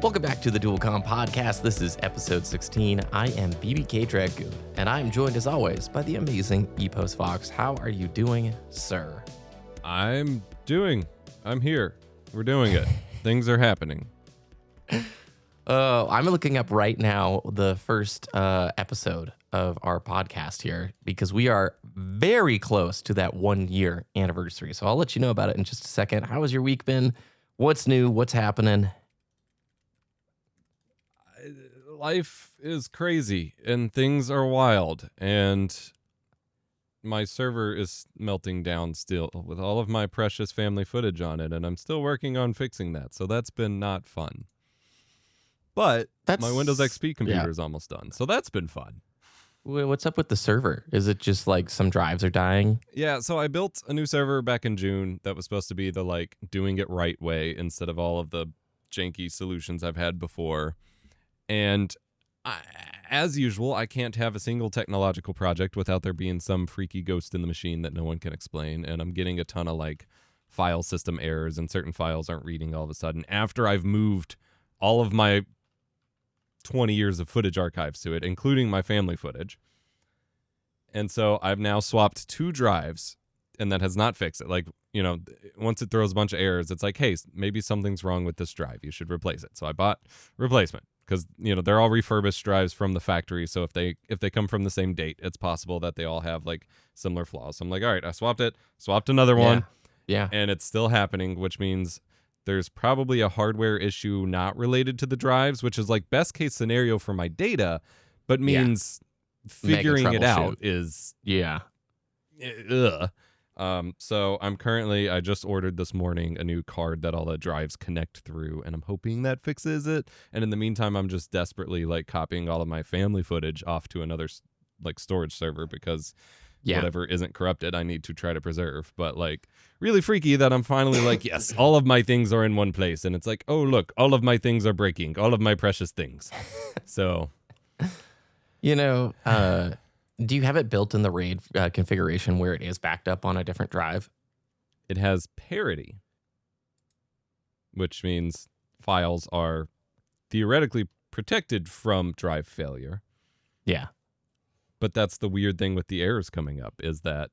Welcome back to the Dual Comm Podcast. This is episode 16. I am BBK Dragoon, and I am joined as always by the amazing Epos Fox. How are you doing, sir? I'm here. We're doing it. Things are happening. I'm looking up right now the first episode of our podcast here because we are very close to that 1 year anniversary. So I'll let you know about it in just a second. How has your week been? What's new? What's happening? Life is crazy and things are wild, and my server is melting down still with all of my precious family footage on it, and I'm still working on fixing that. So that's been not fun. But my Windows XP computer is almost done, so that's been fun. What's up with the server? Is it just like some drives are dying? Yeah, so I built a new server back in June that was supposed to be the doing it right way instead of all of the janky solutions I've had before. And as usual, I can't have a single technological project without there being some freaky ghost in the machine that no one can explain. And I'm getting a ton of file system errors, and certain files aren't reading all of a sudden after I've moved all of my 20 years of footage archives to it, including my family footage. And so I've now swapped 2 drives, and that has not fixed it. Once it throws a bunch of errors, it's like, hey, maybe something's wrong with this drive. You should replace it. So I bought replacement. Because, they're all refurbished drives from the factory, so if they come from the same date, it's possible that they all have, similar flaws. So I'm like, all right, I swapped another one, and it's still happening, which means there's probably a hardware issue not related to the drives, which is, best case scenario for my data, but means figuring it out is... Yeah. Ugh. So I just ordered this morning a new card that all the drives connect through, and I'm hoping that fixes it. And in the meantime, I'm just desperately copying all of my family footage off to another storage server because whatever isn't corrupted, I need to try to preserve. But really freaky that I'm finally yes, all of my things are in one place. And it's oh, look, all of my things are breaking, all of my precious things. So, do you have it built in the RAID configuration where it is backed up on a different drive? It has parity, which means files are theoretically protected from drive failure. Yeah. But that's the weird thing with the errors coming up is that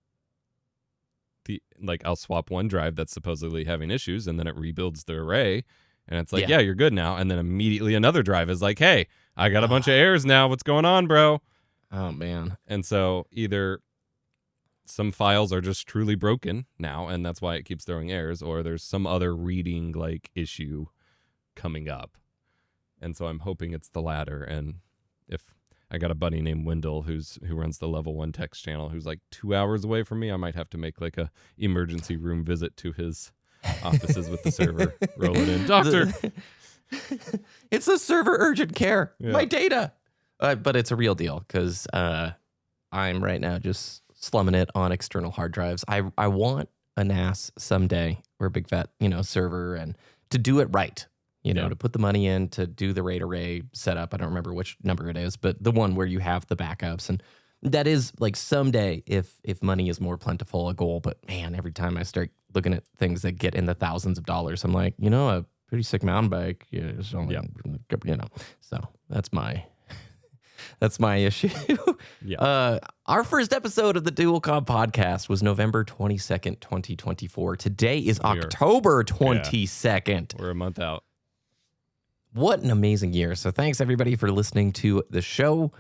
I'll swap one drive that's supposedly having issues, and then it rebuilds the array, and it's yeah, you're good now. And then immediately another drive is hey, I got a bunch of errors now. What's going on, bro? Oh, man. And so either some files are just truly broken now, and that's why it keeps throwing errors, or there's some other reading issue coming up. And so I'm hoping it's the latter. And if I got a buddy named Wendell who runs the level 1 text channel who's 2 hours away from me, I might have to make a emergency room visit to his offices with the server. Roll it in. Doctor! It's a server urgent care. Yeah. My data. But it's a real deal because I'm right now just slumming it on external hard drives. I want a NAS someday or a big fat, server, and to do it right, to put the money in to do the RAID array setup. I don't remember which number it is, but the one where you have the backups. And that is someday, if money is more plentiful, a goal. But man, every time I start looking at things that get in the thousands of dollars, I'm like, a pretty sick mountain bike. So that's my issue. Yeah. Our first episode of the Dual Comm Podcast was November 22nd, 2024. Today is October 22nd. We're a month out. What an amazing year. So thanks, everybody, for listening to the show.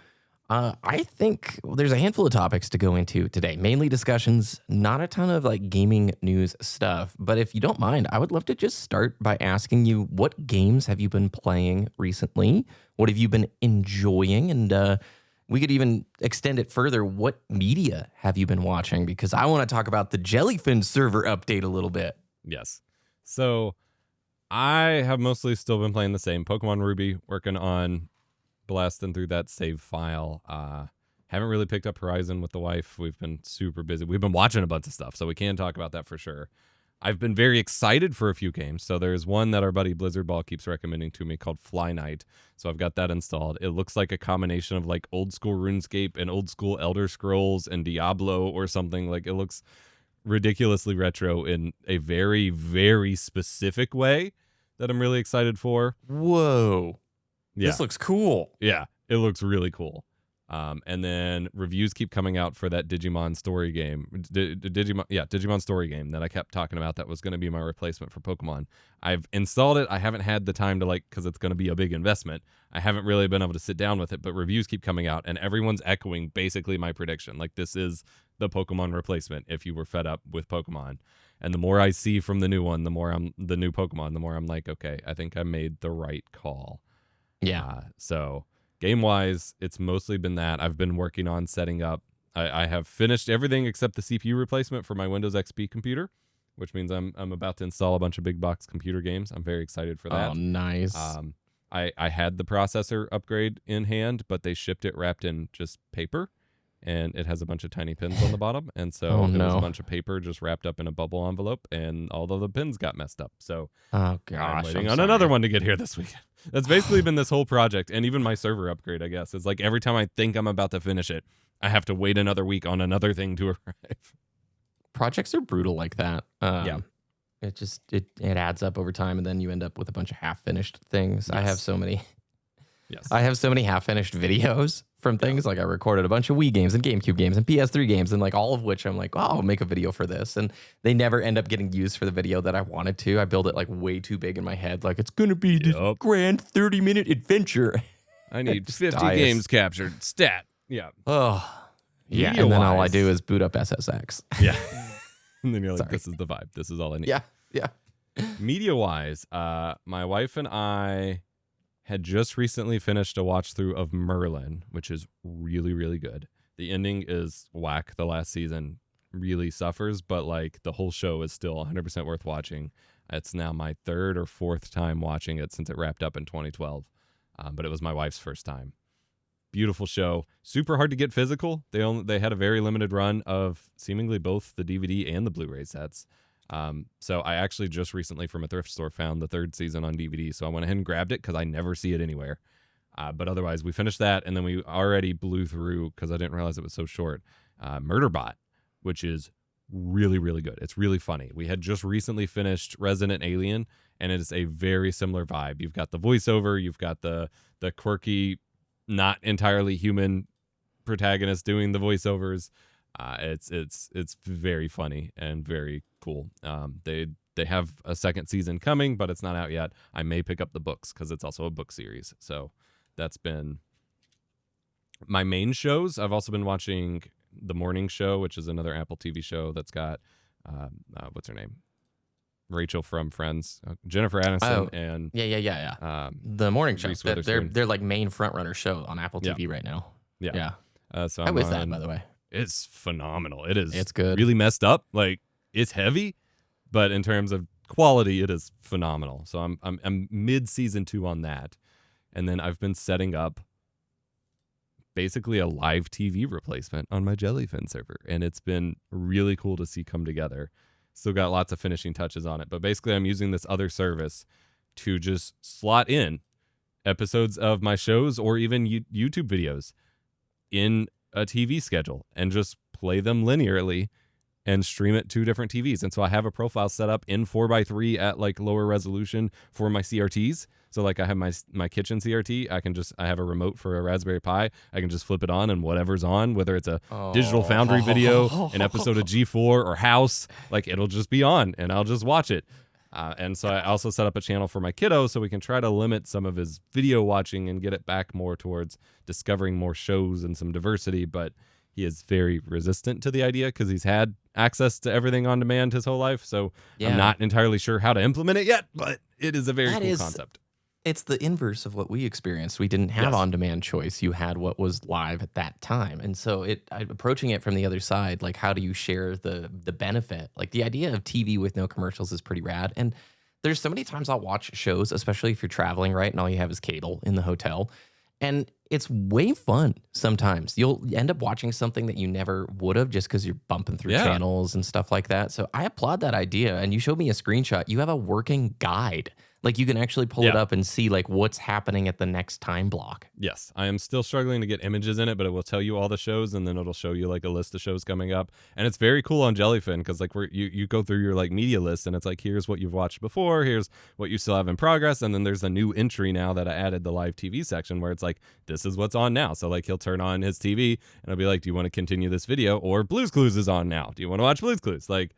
I think there's a handful of topics to go into today, mainly discussions, not a ton of gaming news stuff. But if you don't mind, I would love to just start by asking you, what games have you been playing recently? What have you been enjoying? And we could even extend it further. What media have you been watching? Because I want to talk about the Jellyfin server update a little bit. Yes. So I have mostly still been playing the same Pokemon Ruby, working on blasting through that save file. Haven't really picked up Horizon with the wife. We've been super busy. We've been watching a bunch of stuff, so we can talk about that for sure. I've been very excited for a few games. So there's one that our buddy Blizzard Ball keeps recommending to me called Fly Night. So I've got that installed. It looks like a combination of old school RuneScape and old school Elder Scrolls and Diablo or something. It looks ridiculously retro in a very, very specific way that I'm really excited for. Whoa. Yeah. This looks cool. Yeah, it looks really cool. And then reviews keep coming out for that Digimon story game. Digimon story game that I kept talking about that was going to be my replacement for Pokemon. I've installed it. I haven't had the time to because it's going to be a big investment. I haven't really been able to sit down with it, but reviews keep coming out and everyone's echoing basically my prediction. Like, this is the Pokemon replacement if you were fed up with Pokemon. And the more I see from the new one, the new Pokemon, the more I'm like, okay, I think I made the right call. Yeah. So game-wise, it's mostly been that. I've been working on setting up. I have finished everything except the CPU replacement for my Windows XP computer, which means I'm about to install a bunch of big box computer games. I'm very excited for that. Oh, nice. I had the processor upgrade in hand, but they shipped it wrapped in just paper, and it has a bunch of tiny pins on the bottom. And so it was a bunch of paper just wrapped up in a bubble envelope, and all of the pins got messed up. So oh gosh, I'm waiting on another one to get here this weekend. That's basically been this whole project, and even my server upgrade, I guess. It's like every time I think I'm about to finish it, I have to wait another week on another thing to arrive. Projects are brutal like that. Yeah. It adds up over time, and then you end up with a bunch of half-finished things. Yes. I have so many. Yes. I have so many half-finished videos from things. Like, I recorded a bunch of Wii games and GameCube games and PS3 games, and like all of which I'm like, oh, I'll make a video for this. And they never end up getting used for the video that I wanted to. I build it like way too big in my head. Like, it's going to be this grand 30-minute adventure. I need 50 games captured. Stat. Yeah. Oh, yeah. And then all I do is boot up SSX. Yeah. And then you're like, this is the vibe. This is all I need. Yeah. Yeah. Media-wise, my wife and I had just recently finished a watch through of Merlin, which is really, really good. The ending is whack. The last season really suffers, but like the whole show is still 100% worth watching. It's now my third or fourth time watching it since it wrapped up in 2012. But it was my wife's first time. Beautiful show. Super hard to get physical. They had a very limited run of seemingly both the DVD and the Blu-ray sets. So I actually just recently from a thrift store found the third season on DVD. So I went ahead and grabbed it because I never see it anywhere. But otherwise, we finished that, and then we already blew through, because I didn't realize it was so short, Murderbot, which is really, really good. It's really funny. We had just recently finished Resident Alien, and it is a very similar vibe. You've got the voiceover, you've got the quirky, not entirely human protagonist doing the voiceovers. It's very funny and very cool. They have a second season coming, but it's not out yet. I may pick up the books because it's also a book series. So that's been my main shows. I've also been watching The Morning Show, which is another Apple TV show that's got what's her name? Rachel from Friends, Jennifer Aniston, and The Morning Show. Reese They're like main frontrunner show on Apple TV right now. Yeah. So how is that, by the way? It's phenomenal. It's good. Really messed up. Like, it's heavy, but in terms of quality, it is phenomenal. So I'm mid season 2 on that, and then I've been setting up basically a live TV replacement on my Jellyfin server, and it's been really cool to see come together. Still got lots of finishing touches on it, but basically I'm using this other service to just slot in episodes of my shows or even YouTube videos in a TV schedule and just play them linearly and stream it to different TVs. And so I have a profile set up in 4:3 at like lower resolution for my CRTs. So like I have my kitchen CRT. I have a remote for a Raspberry Pi. I can just flip it on, and whatever's on, whether it's a Digital Foundry video, an episode of G4 or House, like it'll just be on and I'll just watch it. And so I also set up a channel for my kiddo so we can try to limit some of his video watching and get it back more towards discovering more shows and some diversity. But he is very resistant to the idea because he's had access to everything on demand his whole life. So I'm not entirely sure how to implement it yet, but it is a very cool concept. It's the inverse of what we experienced. We didn't have on-demand choice. You had what was live at that time. And so approaching it from the other side, like how do you share the benefit? Like the idea of TV with no commercials is pretty rad. And there's so many times I'll watch shows, especially if you're traveling, right? And all you have is cable in the hotel. And it's way fun sometimes. You'll end up watching something that you never would have just because you're bumping through channels and stuff like that. So I applaud that idea. And you showed me a screenshot. You have a working guide. Like you can actually pull it up and see like what's happening at the next time block. Yes, I am still struggling to get images in it, but it will tell you all the shows, and then it'll show you like a list of shows coming up. And it's very cool on Jellyfin because like you go through your like media list, and it's like here's what you've watched before, here's what you still have in progress, and then there's a new entry now that I added the live TV section where it's like this is what's on now. So like he'll turn on his TV and I'll be like, do you want to continue this video, or Blue's Clues is on now? Do you want to watch Blue's Clues? Like.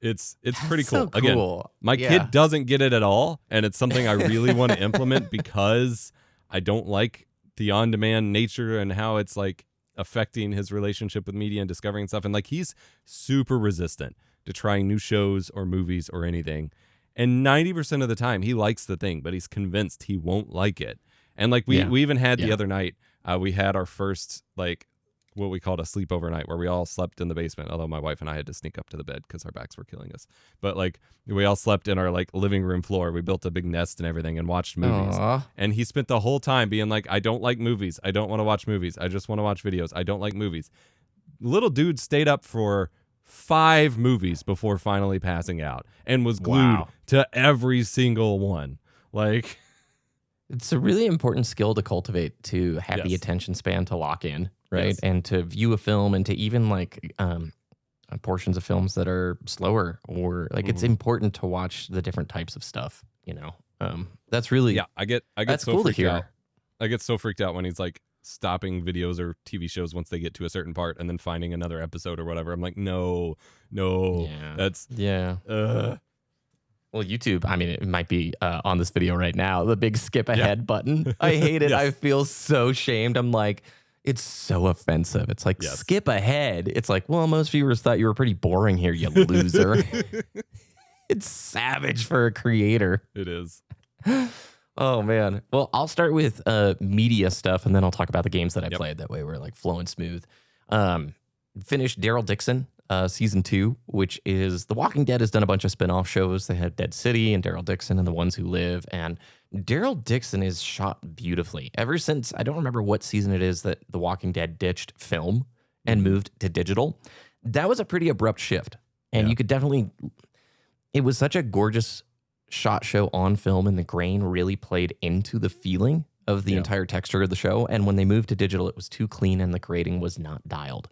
It's pretty cool. So cool. Again, my kid doesn't get it at all, and it's something I really want to implement because I don't like the on-demand nature and how it's like affecting his relationship with media and discovering stuff. And like he's super resistant to trying new shows or movies or anything. And 90% of the time he likes the thing, but he's convinced he won't like it. And like we even had the other night, we had our first like what we called a sleepover night where we all slept in the basement, although my wife and I had to sneak up to the bed because our backs were killing us. But like we all slept in our like living room floor. We built a big nest and everything and watched movies. Aww. And he spent the whole time being like, I don't like movies. I don't want to watch movies. I just want to watch videos. I don't like movies. Little dude stayed up for 5 movies before finally passing out and was glued to every single one. Like... It's a really important skill to cultivate to have the attention span to lock in, right? Yes. And to view a film and to even like portions of films that are slower or like it's important to watch the different types of stuff, you know? That's really... Yeah, I get that's so cool freaked to hear. out. I get so freaked out when he's like stopping videos or TV shows once they get to a certain part and then finding another episode or whatever. I'm like, no, that's... Yeah. Well, YouTube, I mean, it might be on this video right now, the big skip ahead button. I hate it. Yes. I feel so shamed. I'm like, it's so offensive. It's like, skip ahead. It's like, well, most viewers thought you were pretty boring here, you loser. It's savage for a creator. It is. Oh, man. Well, I'll start with media stuff, and then I'll talk about the games that I played. That way we're like flowing smooth. Finished Daryl Dixon. Season 2, which is The Walking Dead has done a bunch of spin-off shows. They had Dead City and Daryl Dixon and The Ones Who Live. And Daryl Dixon is shot beautifully. Ever since, I don't remember what season it is that The Walking Dead ditched film and moved to digital. That was a pretty abrupt shift. And you could definitely, it was such a gorgeous shot show on film, and the grain really played into the feeling of the entire texture of the show. And when they moved to digital, it was too clean and the grading was not dialed.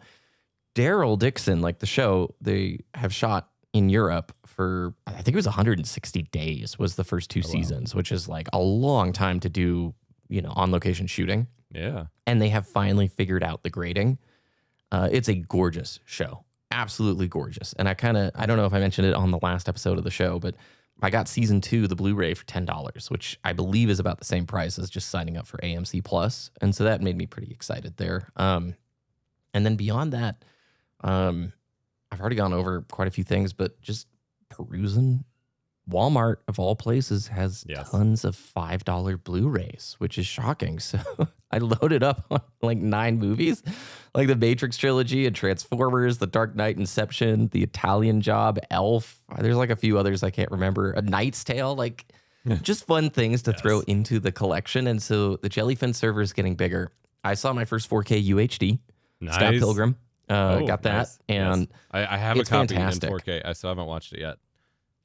Daryl Dixon, like the show, they have shot in Europe for, I think it was 160 days was the first 2 seasons, which is like a long time to do, you know, on location shooting. Yeah. And they have finally figured out the grading. It's a gorgeous show. Absolutely gorgeous. And I don't know if I mentioned it on the last episode of the show, but I got season 2, the Blu-ray, for $10, which I believe is about the same price as just signing up for AMC Plus. And so that made me pretty excited there. And then beyond that, I've already gone over quite a few things, but just perusing, Walmart of all places has tons of $5 Blu-rays, which is shocking. So I loaded up on like 9 movies, like the Matrix trilogy and Transformers, The Dark Knight, Inception, The Italian Job, Elf. There's like a few others I can't remember. A Knight's Tale, like just fun things to throw into the collection. And so the Jellyfin server is getting bigger. I saw my first 4K UHD, Scott Pilgrim. Got that, and I have a copy fantastic. in 4K. I still haven't watched it yet.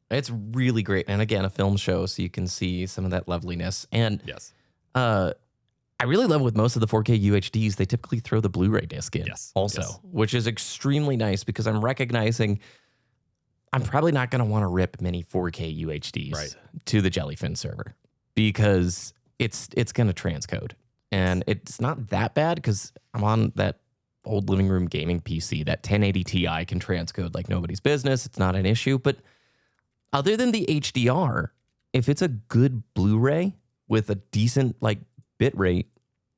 It's really great, and again, a film show, so you can see some of that loveliness. And I really love with most of the 4K UHDs, they typically throw the Blu-ray disc in, which is extremely nice because I'm recognizing I'm probably not going to want to rip many 4K UHDs to the Jellyfin server because it's going to transcode, and it's not that bad because I'm on that old living room gaming PC. That 1080 Ti can transcode like nobody's business. It's not an issue. But other than the HDR, if it's a good Blu-ray with a decent like bit rate,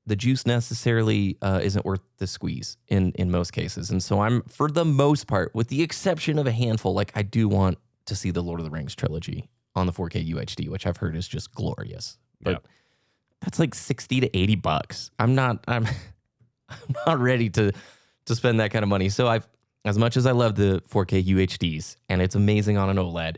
the juice necessarily isn't worth the squeeze in most cases. And so I'm, for the most part, with the exception of a handful, like I do want to see the Lord of the Rings trilogy on the 4K UHD, which I've heard is just glorious. But that's like $60 to $80. I'm not ready to spend that kind of money. So as much as I love the 4K UHDs, and it's amazing on an OLED,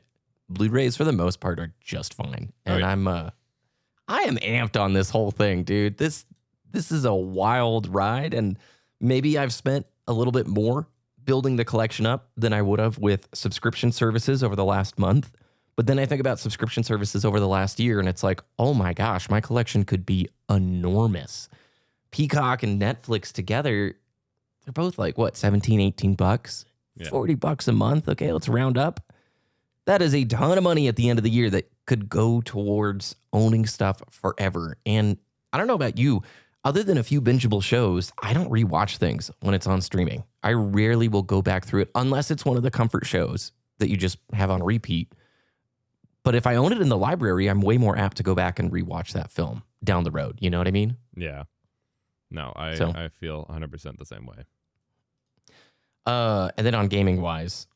Blu-rays for the most part are just fine. And I am amped on this whole thing, dude. This this is a wild ride, and maybe I've spent a little bit more building the collection up than I would have with subscription services over the last month. But then I think about subscription services over the last year, and it's like, oh my gosh, my collection could be enormous. Peacock and Netflix together, they're both like, what, 17, 18 bucks? Yeah. $40 a month? Okay, let's round up. That is a ton of money at the end of the year that could go towards owning stuff forever. And I don't know about you, other than a few bingeable shows, I don't rewatch things when it's on streaming. I rarely will go back through it unless it's one of the comfort shows that you just have on repeat. But if I own it in the library, I'm way more apt to go back and rewatch that film down the road. You know what I mean? Yeah. No, I feel 100% the same way. And then on gaming wise,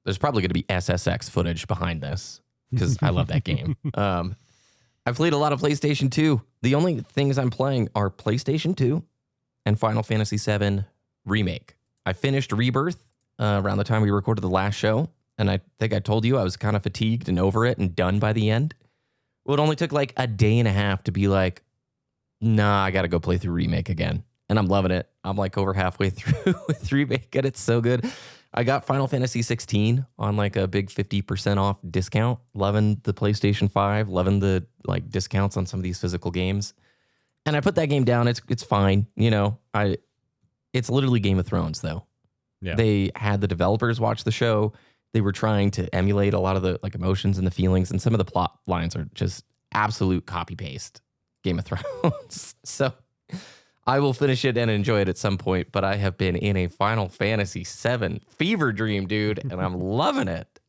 there's probably going to be SSX footage behind this because I love that game. I've played a lot of PlayStation 2. The only things I'm playing are PlayStation 2 and Final Fantasy VII Remake. I finished Rebirth around the time we recorded the last show, and I think I told you I was kind of fatigued and over it and done by the end. Well, it only took like a day and a half to be like, nah, I got to go play through Remake again. And I'm loving it. I'm like over halfway through with Remake, and it's so good. I got Final Fantasy 16 on like a big 50% off discount. Loving the PlayStation 5, loving the like discounts on some of these physical games. And I put that game down. It's fine. You know, it's literally Game of Thrones though. Yeah. They had the developers watch the show. They were trying to emulate a lot of the like emotions and the feelings, and some of the plot lines are just absolute copy paste Game of Thrones. So I will finish it and enjoy it at some point, but I have been in a Final Fantasy VII fever dream, dude, and I'm loving it.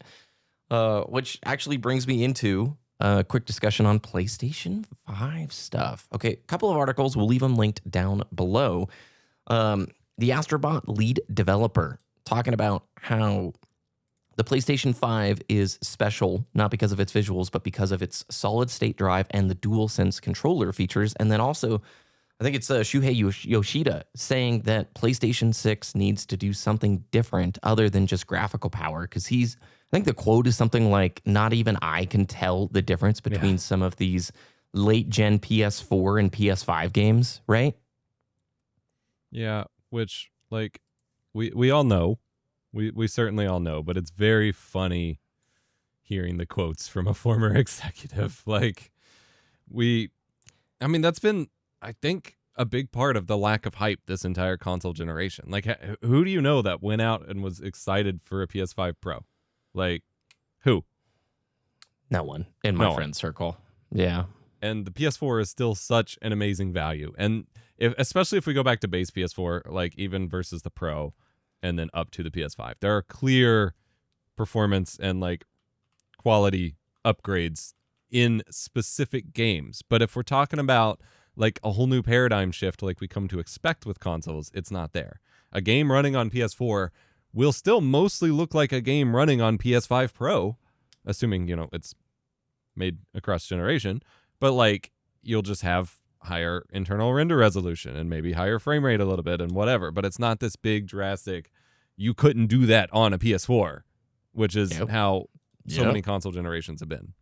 Which actually brings me into a quick discussion on PlayStation 5 stuff. Okay, a couple of articles. We'll leave them linked down below. The Astrobot lead developer talking about how the PlayStation 5 is special, not because of its visuals, but because of its solid-state drive and the DualSense controller features, and then also I think it's Shuhei Yoshida saying that PlayStation 6 needs to do something different other than just graphical power, because I think the quote is something like, not even I can tell the difference between some of these late-gen PS4 and PS5 games, right? Yeah, which, like, we all know. We certainly all know, but it's very funny hearing the quotes from a former executive. Like, that's been, I think, a big part of the lack of hype this entire console generation. Like, who do you know that went out and was excited for a PS5 Pro? Like, who? No one in my friend circle. Yeah. And the PS4 is still such an amazing value. And especially if we go back to base PS4, like even versus the Pro and then up to the PS5, there are clear performance and like quality upgrades in specific games. But if we're talking about like a whole new paradigm shift like we come to expect with consoles, it's not there. A game running on PS4 will still mostly look like a game running on PS5 Pro, assuming, it's made across generation, but like you'll just have higher internal render resolution and maybe higher frame rate a little bit and whatever, but it's not this big drastic, you couldn't do that on a PS4, which is how so many console generations have been.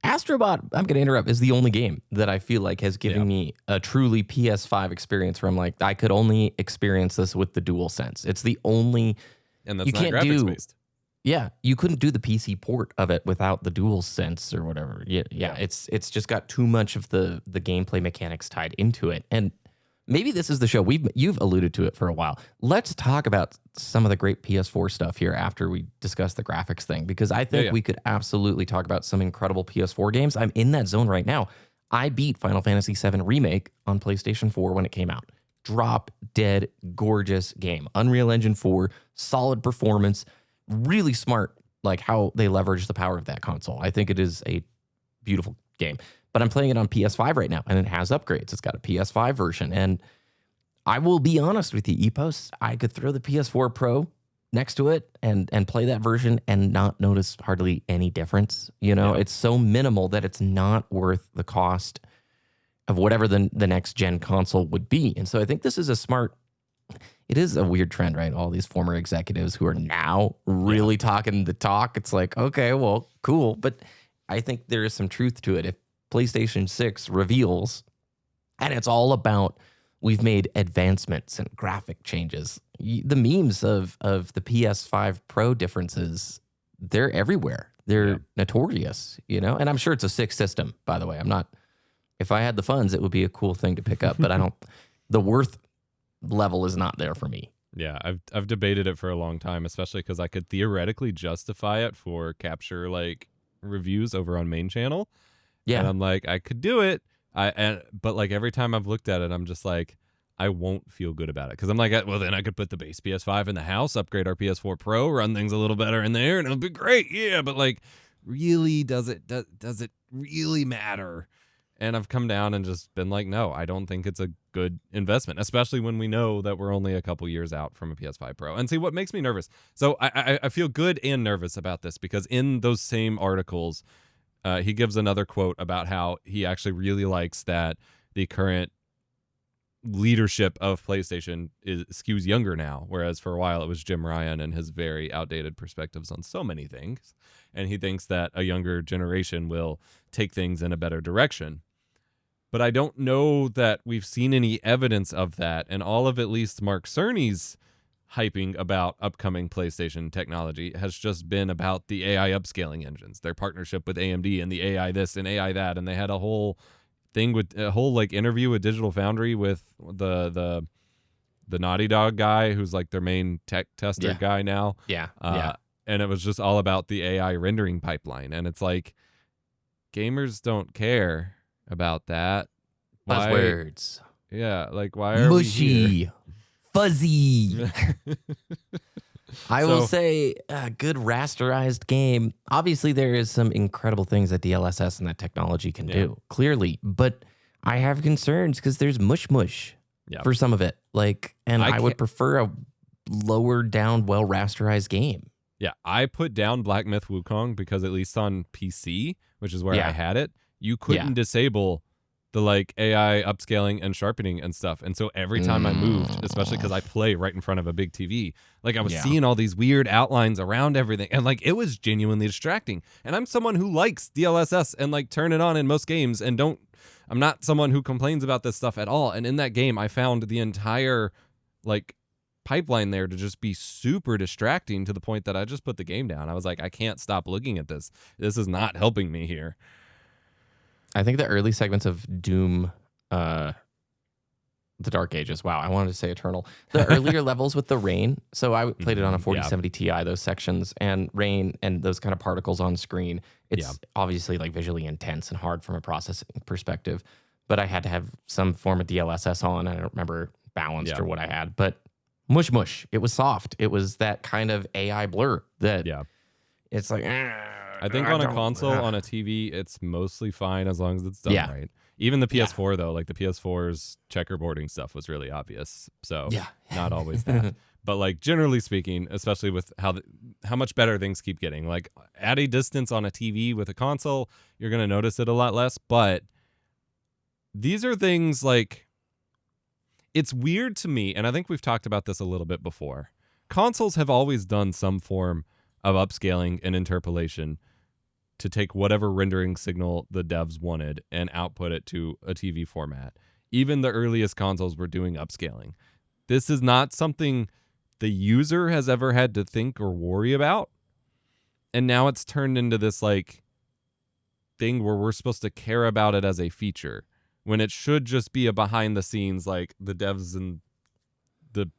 Astrobot, I'm going to interrupt, is the only game that I feel like has given me a truly PS5 experience where I'm like, I could only experience this with the DualSense. It's the only... And that's not graphics-based. Yeah, you couldn't do the PC port of it without the DualSense or whatever. Yeah. It's just got too much of the gameplay mechanics tied into it. And maybe this is the show. You've alluded to it for a while. Let's talk about some of the great PS4 stuff here after we discuss the graphics thing, because I think we could absolutely talk about some incredible PS4 games. I'm in that zone right now. I beat Final Fantasy VII Remake on PlayStation 4 when it came out. Drop dead gorgeous game. Unreal Engine 4, solid performance, really smart, like how they leverage the power of that console. I think it is a beautiful game. But I'm playing it on PS5 right now, and it has upgrades. It's got a PS5 version. And I will be honest with you, Epos, I could throw the PS4 Pro next to it and play that version and not notice hardly any difference. It's so minimal that it's not worth the cost of whatever the next gen console would be. And so I think this is it is a weird trend, right? All these former executives who are now really talking the talk. It's like, okay, well, cool. But I think there is some truth to it. If PlayStation 6 reveals And it's all about we've made advancements and graphic changes. The memes of the PS5 Pro differences, they're everywhere. They're notorious, you know? And I'm sure it's a sick system, by the way. If I had the funds, it would be a cool thing to pick up, but the worth level is not there for me. Yeah, I've debated it for a long time, especially because I could theoretically justify it for capture like reviews over on main channel. Yeah. And I'm like, I could do it. But like every time I've looked at it, I'm just like, I won't feel good about it. Because I'm like, well, then I could put the base PS5 in the house, upgrade our PS4 Pro, run things a little better in there, and it'll be great. Yeah, but like, really, does it really matter? And I've come down and just been like, no, I don't think it's a good investment, especially when we know that we're only a couple years out from a PS5 Pro. And see, what makes me nervous. So I feel good and nervous about this because in those same articles, he gives another quote about how he actually really likes that the current leadership of PlayStation skews younger now, whereas for a while it was Jim Ryan and his very outdated perspectives on so many things. And he thinks that a younger generation will take things in a better direction. But I don't know that we've seen any evidence of that. And all of at least Mark Cerny's hyping about upcoming PlayStation technology has just been about the AI upscaling engines, their partnership with AMD and the AI this and AI that. And they had a whole thing with a whole like interview with Digital Foundry with the Naughty Dog guy who's like their main tech tester guy now. Yeah. And it was just all about the AI rendering pipeline. And it's like, gamers don't care about that. Buzzwords. Yeah, like why are mushy, we here? Fuzzy. I will say a good rasterized game. Obviously, there is some incredible things that DLSS and that technology can do, clearly. But I have concerns because there's mush for some of it. Like, and I would prefer a lower down, well rasterized game. Yeah, I put down Black Myth Wukong because at least on PC, which is where I had it, you couldn't disable the like AI upscaling and sharpening and stuff. And so every time I moved, especially because I play right in front of a big TV, like I was seeing all these weird outlines around everything. And like it was genuinely distracting. And I'm someone who likes DLSS and like turn it on in most games and I'm not someone who complains about this stuff at all. And in that game, I found the entire like pipeline there to just be super distracting to the point that I just put the game down. I was like, I can't stop looking at this. This is not helping me here. I think the early segments of Doom, the Dark Ages. Wow, I wanted to say Eternal. The earlier levels with the rain. So I played it on a 4070 Ti, those sections, and rain and those kind of particles on screen. It's obviously like visually intense and hard from a processing perspective. But I had to have some form of DLSS on. I don't remember balanced or what I had. But mush. It was soft. It was that kind of AI blur that it's like... I think on a console, on a TV, it's mostly fine as long as it's done right. Even the PS4, though, like the PS4's checkerboarding stuff was really obvious. So not always that. But like generally speaking, especially with how much better things keep getting, like at a distance on a TV with a console, you're going to notice it a lot less. But these are things like, it's weird to me, and I think we've talked about this a little bit before. Consoles have always done some form of upscaling and interpolation to take whatever rendering signal the devs wanted and output it to a TV format. Even the earliest consoles were doing upscaling. This is not something the user has ever had to think or worry about. And now it's turned into this like thing where we're supposed to care about it as a feature when it should just be a behind the scenes, like the devs and the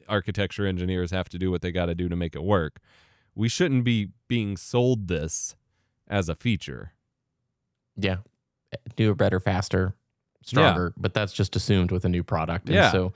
architecture engineers have to do what they got to do to make it work. We shouldn't be being sold this as a feature. Yeah. Newer, better, faster, stronger. But that's just assumed with a new product. And so,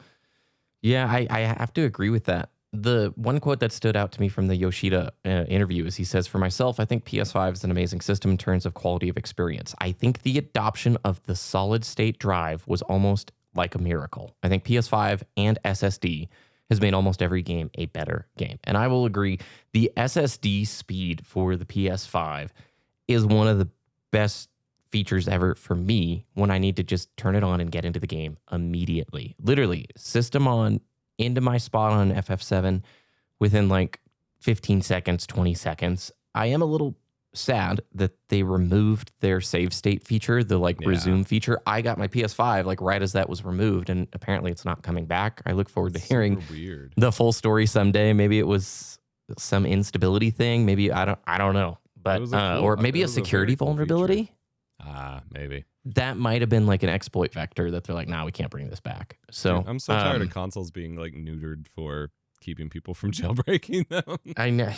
I have to agree with that. The one quote that stood out to me from the Yoshida interview is he says, "For myself, I think PS5 is an amazing system in terms of quality of experience. I think the adoption of the solid state drive was almost like a miracle. I think PS5 and SSD has made almost every game a better game." And I will agree, the SSD speed for the PS5 is one of the best features ever for me when I need to just turn it on and get into the game immediately. Literally, system on, into my spot on FF7 within like 15 seconds, 20 seconds. I am a little sad that they removed their save state feature, the like Yeah. resume feature. I got my PS5 like right as that was removed, and apparently it's not coming back. I look forward to hearing weird. the full story someday. Maybe it was some instability thing. Maybe I don't know. But or maybe a security vulnerability. Maybe. That might have been like an exploit vector that they're like, nah, we can't bring this back. So Dude, I'm so tired of consoles being like neutered for keeping people from jailbreaking them. I know.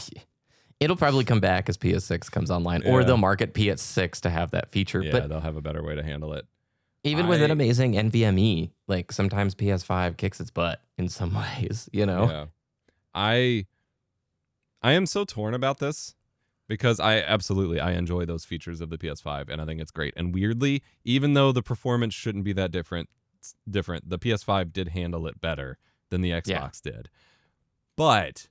It'll probably come back as PS6 comes online, or they'll market PS6 to have that feature. Yeah, but they'll have a better way to handle it. Even with an amazing NVMe, like sometimes PS5 kicks its butt in some ways, you know? Yeah. I am so torn about this because I enjoy those features of the PS5 and I think it's great. And weirdly, even though the performance shouldn't be that different, the PS5 did handle it better than the Xbox did. But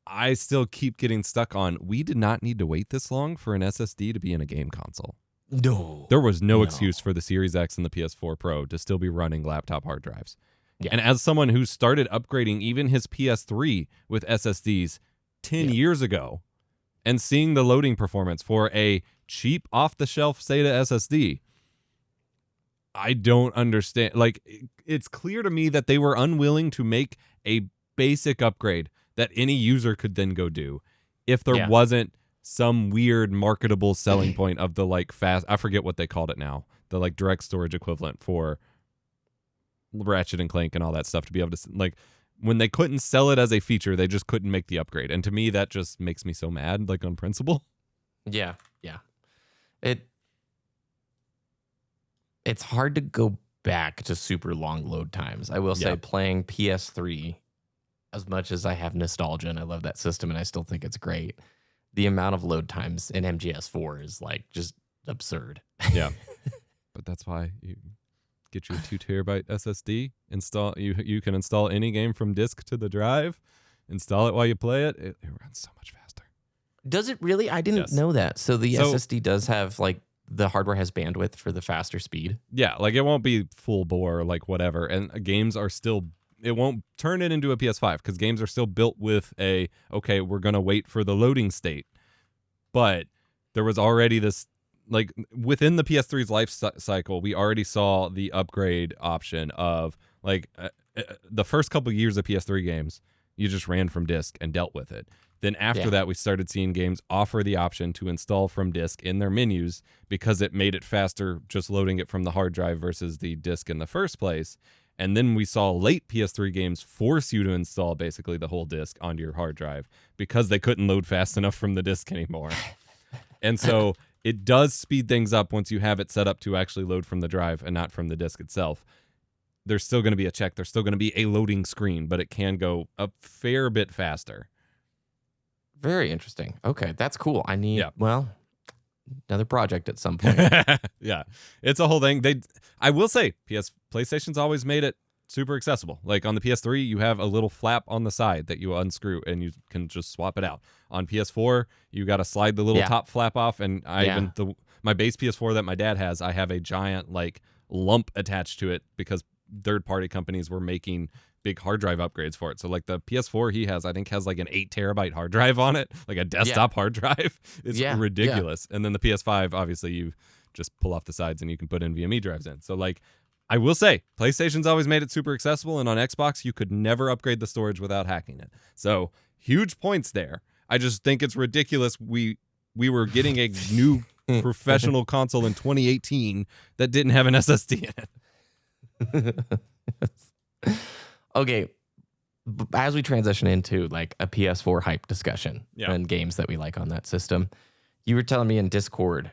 I still keep getting stuck on, we did not need to wait this long for an SSD to be in a game console. No. There was no excuse for the Series X and the PS4 Pro to still be running laptop hard drives. Yeah. And as someone who started upgrading even his PS3 with SSDs 10 years ago and seeing the loading performance for a cheap off-the-shelf SATA SSD, I don't understand. Like, it's clear to me that they were unwilling to make a basic upgrade that any user could then go do if there wasn't some weird marketable selling point of the like fast, I forget what they called it now, the like direct storage equivalent for Ratchet and Clank and all that stuff, to be able to, like, when they couldn't sell it as a feature, they just couldn't make the upgrade. And to me, that just makes me so mad, like on principle. Yeah. It's hard to go back to super long load times. I will say playing PS3, as much as I have nostalgia and I love that system and I still think it's great, the amount of load times in MGS4 is like just absurd. Yeah. But that's why you get your 2 terabyte SSD, install you can install any game from disk to the drive, install it while you play it. It runs so much faster. Does it really? I didn't know that. So the SSD does have like the hardware has bandwidth for the faster speed. Yeah, like it won't be full bore, like whatever. And games are still, it won't turn it into a PS5 because games are still built with okay, we're going to wait for the loading state. But there was already this, like within the PS3's life cycle, we already saw the upgrade option of like the first couple years of PS3 games, you just ran from disk and dealt with it. Then after that, we started seeing games offer the option to install from disk in their menus because it made it faster just loading it from the hard drive versus the disk in the first place. And then we saw late PS3 games force you to install basically the whole disk onto your hard drive because they couldn't load fast enough from the disk anymore. And so it does speed things up once you have it set up to actually load from the drive and not from the disk itself. There's still going to be a check. There's still going to be a loading screen, but it can go a fair bit faster. Very interesting. Okay, that's cool. I need, another project at some point. Yeah, it's a whole thing. I will say, PlayStation's always made it super accessible. Like on the PS3, you have a little flap on the side that you unscrew and you can just swap it out. On PS4, you got to slide the little top flap off. And my base PS4 that my dad has, I have a giant like lump attached to it because third-party companies were making big hard drive upgrades for it. So like the PS4 he has, I think has like an 8 terabyte hard drive on it, like a desktop hard drive. It's ridiculous. And then the PS5, obviously you just pull off the sides and you can put NVMe drives in. So like, I will say PlayStation's always made it super accessible, and on Xbox you could never upgrade the storage without hacking it. So huge points there. I just think it's ridiculous. We were getting a new professional console in 2018 that didn't have an SSD in it. Okay, as we transition into like a PS4 hype discussion and games that we like on that system, you were telling me in Discord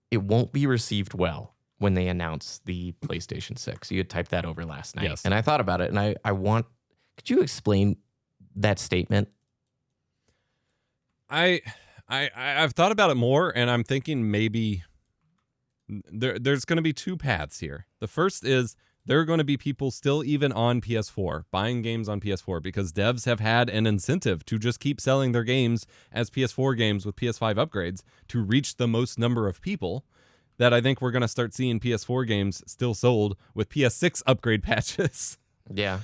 it won't be received well when they announce the PlayStation 6. You had typed that over last night. Yes. And I thought about it, and could you explain that statement? I've thought about it more, and I'm thinking maybe there's going to be two paths here. The first is there are going to be people still even on PS4 buying games on PS4 because devs have had an incentive to just keep selling their games as PS4 games with PS5 upgrades to reach the most number of people, that I think we're going to start seeing PS4 games still sold with PS6 upgrade patches. Yeah.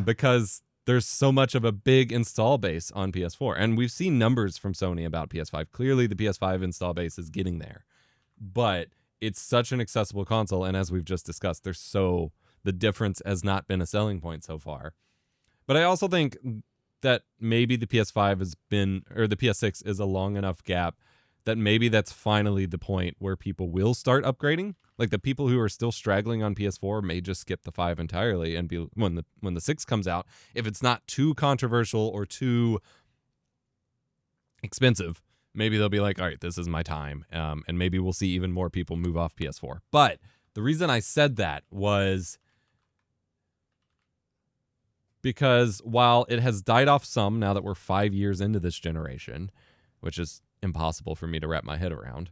Because there's so much of a big install base on PS4. And we've seen numbers from Sony about PS5. Clearly, the PS5 install base is getting there. But it's such an accessible console. And as we've just discussed, the difference has not been a selling point so far. But I also think that maybe the PS5 the PS6 is a long enough gap that maybe that's finally the point where people will start upgrading. Like the people who are still straggling on PS4 may just skip the 5 entirely and be when the 6 comes out, if it's not too controversial or too expensive, maybe they'll be like, all right, this is my time. And maybe we'll see even more people move off PS4. But the reason I said that was because while it has died off some now that we're 5 years into this generation, which is impossible for me to wrap my head around,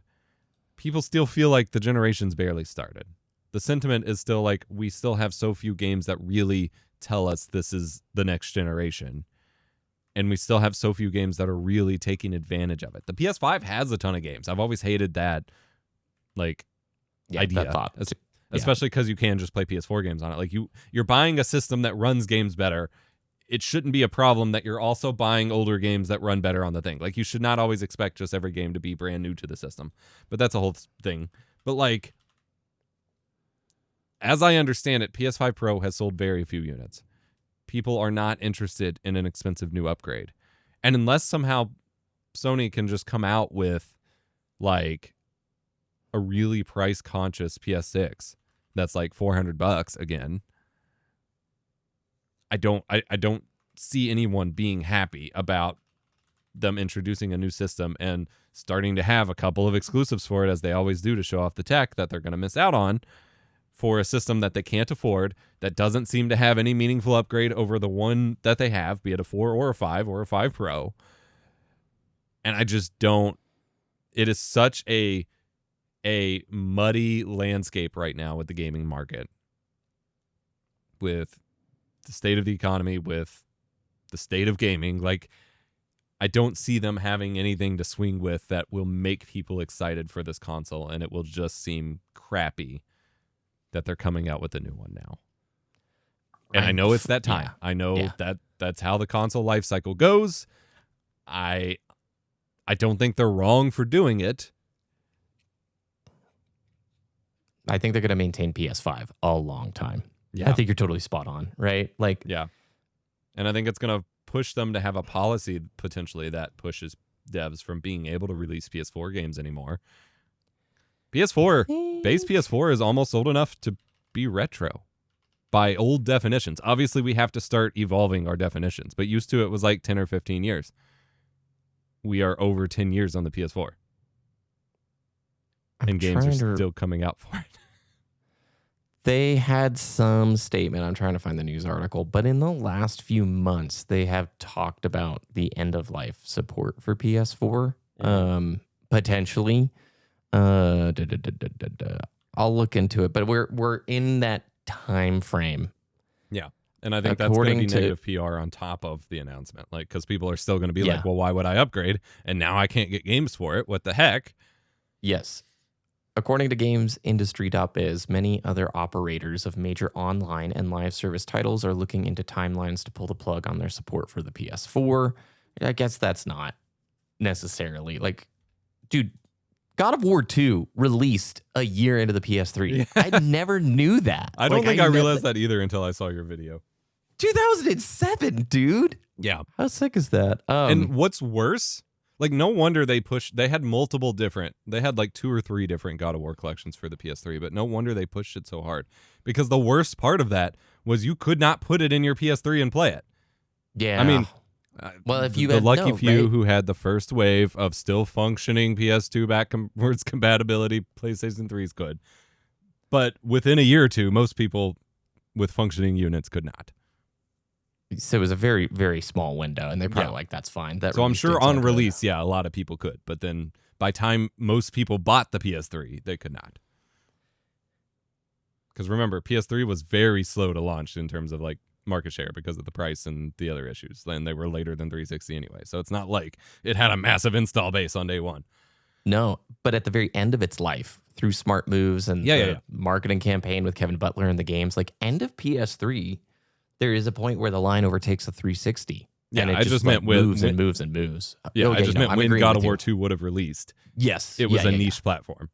people still feel like the generation's barely started. The sentiment is still like we still have so few games that really tell us this is the next generation. And we still have so few games that are really taking advantage of it. The PS5 has a ton of games. I've always hated that idea. That thought. Especially because you can just play PS4 games on it. Like you're buying a system that runs games better. It shouldn't be a problem that you're also buying older games that run better on the thing. Like you should not always expect just every game to be brand new to the system. But that's a whole thing. But like, as I understand it, PS5 Pro has sold very few units. People are not interested in an expensive new upgrade. And unless somehow Sony can just come out with like a really price conscious PS6 that's like $400 again, I don't see anyone being happy about them introducing a new system and starting to have a couple of exclusives for it, as they always do, to show off the tech that they're going to miss out on for a system that they can't afford, that doesn't seem to have any meaningful upgrade over the one that they have, be it a 4 or a 5 or a 5 Pro. And I just don't. It is such a muddy landscape right now with the gaming market, with the state of the economy, with the state of gaming. Like, I don't see them having anything to swing with that will make people excited for this console, and it will just seem crappy that they're coming out with a new one now. And I know it's that time. I know that's how the console life cycle goes. I don't think they're wrong for doing it. I think they're going to maintain PS5 a long time. Yeah. I think you're totally spot on, right? Like, yeah. And I think it's going to push them to have a policy potentially that pushes devs from being able to release PS4 games anymore. Base PS4 is almost old enough to be retro by old definitions. Obviously, we have to start evolving our definitions, but used to it was like 10 or 15 years. We are over 10 years on the PS4. And games are still coming out for it. They had some statement. I'm trying to find the news article, but in the last few months, they have talked about the end of life support for PS4, potentially. I'll look into it, but we're in that time frame. Yeah, and I think that's going to be negative PR on top of the announcement, like, because people are still going to be like, well, why would I upgrade? And now I can't get games for it. What the heck? Yes. According to GamesIndustry.biz, many other operators of major online and live service titles are looking into timelines to pull the plug on their support for the PS4. I guess that's not necessarily like, dude, God of War 2 released a year into the PS3. Yeah. I never knew that. I don't think I realized that either until I saw your video. 2007, dude. Yeah. How sick is that? And what's worse, like, no wonder they had like 2 or 3 different God of War collections for the PS3, but no wonder they pushed it so hard, because the worst part of that was you could not put it in your PS3 and play it. Yeah. I mean, well, if you the lucky few who had the first wave of still functioning PS2 backwards compatibility PlayStation 3s could, but within a year or two, most people with functioning units could not. So it was a very, very small window, and they're probably like, that's fine. So I'm sure on release, a lot of people could. But then by time most people bought the PS3, they could not. Because remember, PS3 was very slow to launch in terms of like market share because of the price and the other issues. And they were later than 360 anyway. So it's not like it had a massive install base on day one. No, but at the very end of its life, through smart moves and the marketing campaign with Kevin Butler and the games, like end of PS3, there is a point where the line overtakes the 360. Yeah, and it I just meant moves and moves and moves. Yeah, I just meant I'm when agreeing God with of War you. 2 would have released. Yes. It was a niche platform.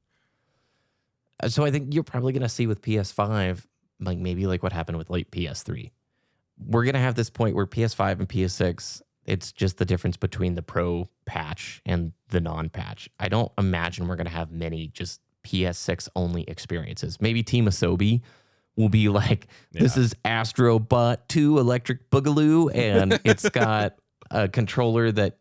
So I think you're probably going to see with PS5, like maybe like what happened with late PS3. We're going to have this point where PS5 and PS6, it's just the difference between the pro patch and the non-patch. I don't imagine we're going to have many just PS6 only experiences. Maybe Team Asobi will be like, this is Astro Bot 2 Electric Boogaloo, and it's got a controller that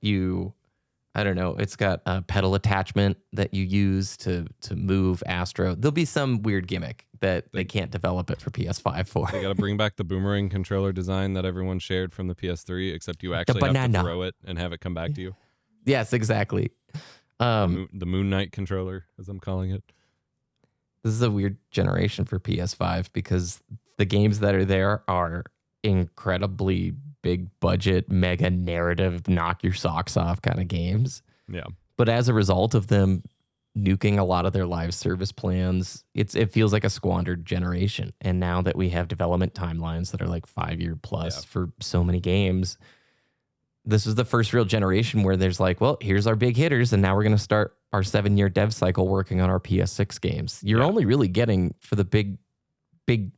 I don't know, it's got a pedal attachment that you use to move Astro. There'll be some weird gimmick that they can't develop it for PS5 for. They got to bring back the boomerang controller design that everyone shared from the PS3, except you actually have to throw it and have it come back to you. Yes, exactly. The Moon Knight controller, as I'm calling it. This is a weird generation for PS5 because the games that are there are incredibly big budget, mega narrative, knock your socks off kind of games. Yeah. But as a result of them nuking a lot of their live service plans, it feels like a squandered generation. And now that we have development timelines that are like 5-year plus for so many games, this is the first real generation where there's like, well, here's our big hitters, and now we're going to start our 7-year dev cycle working on our PS6 games. You're only really getting, for the big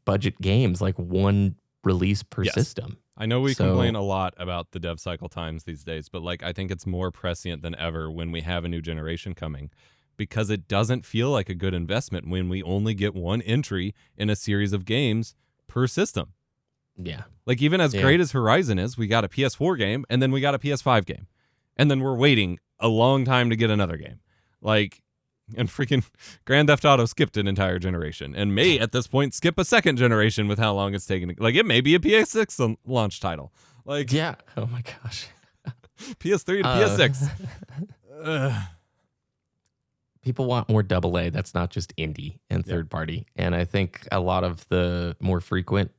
budget games, like one release per system. I know we complain a lot about the dev cycle times these days, but like I think it's more prescient than ever when we have a new generation coming, because it doesn't feel like a good investment when we only get one entry in a series of games per system. Yeah. Like even as great as Horizon is, we got a PS4 game and then we got a PS5 game. And then we're waiting a long time to get another game. Like, and freaking Grand Theft Auto skipped an entire generation and may at this point skip a second generation with how long it's taken. Like it may be a PS6 launch title. Like, yeah. Oh my gosh. PS3 to PS6. People want more AA. That's not just indie and third party. And I think a lot of the more frequent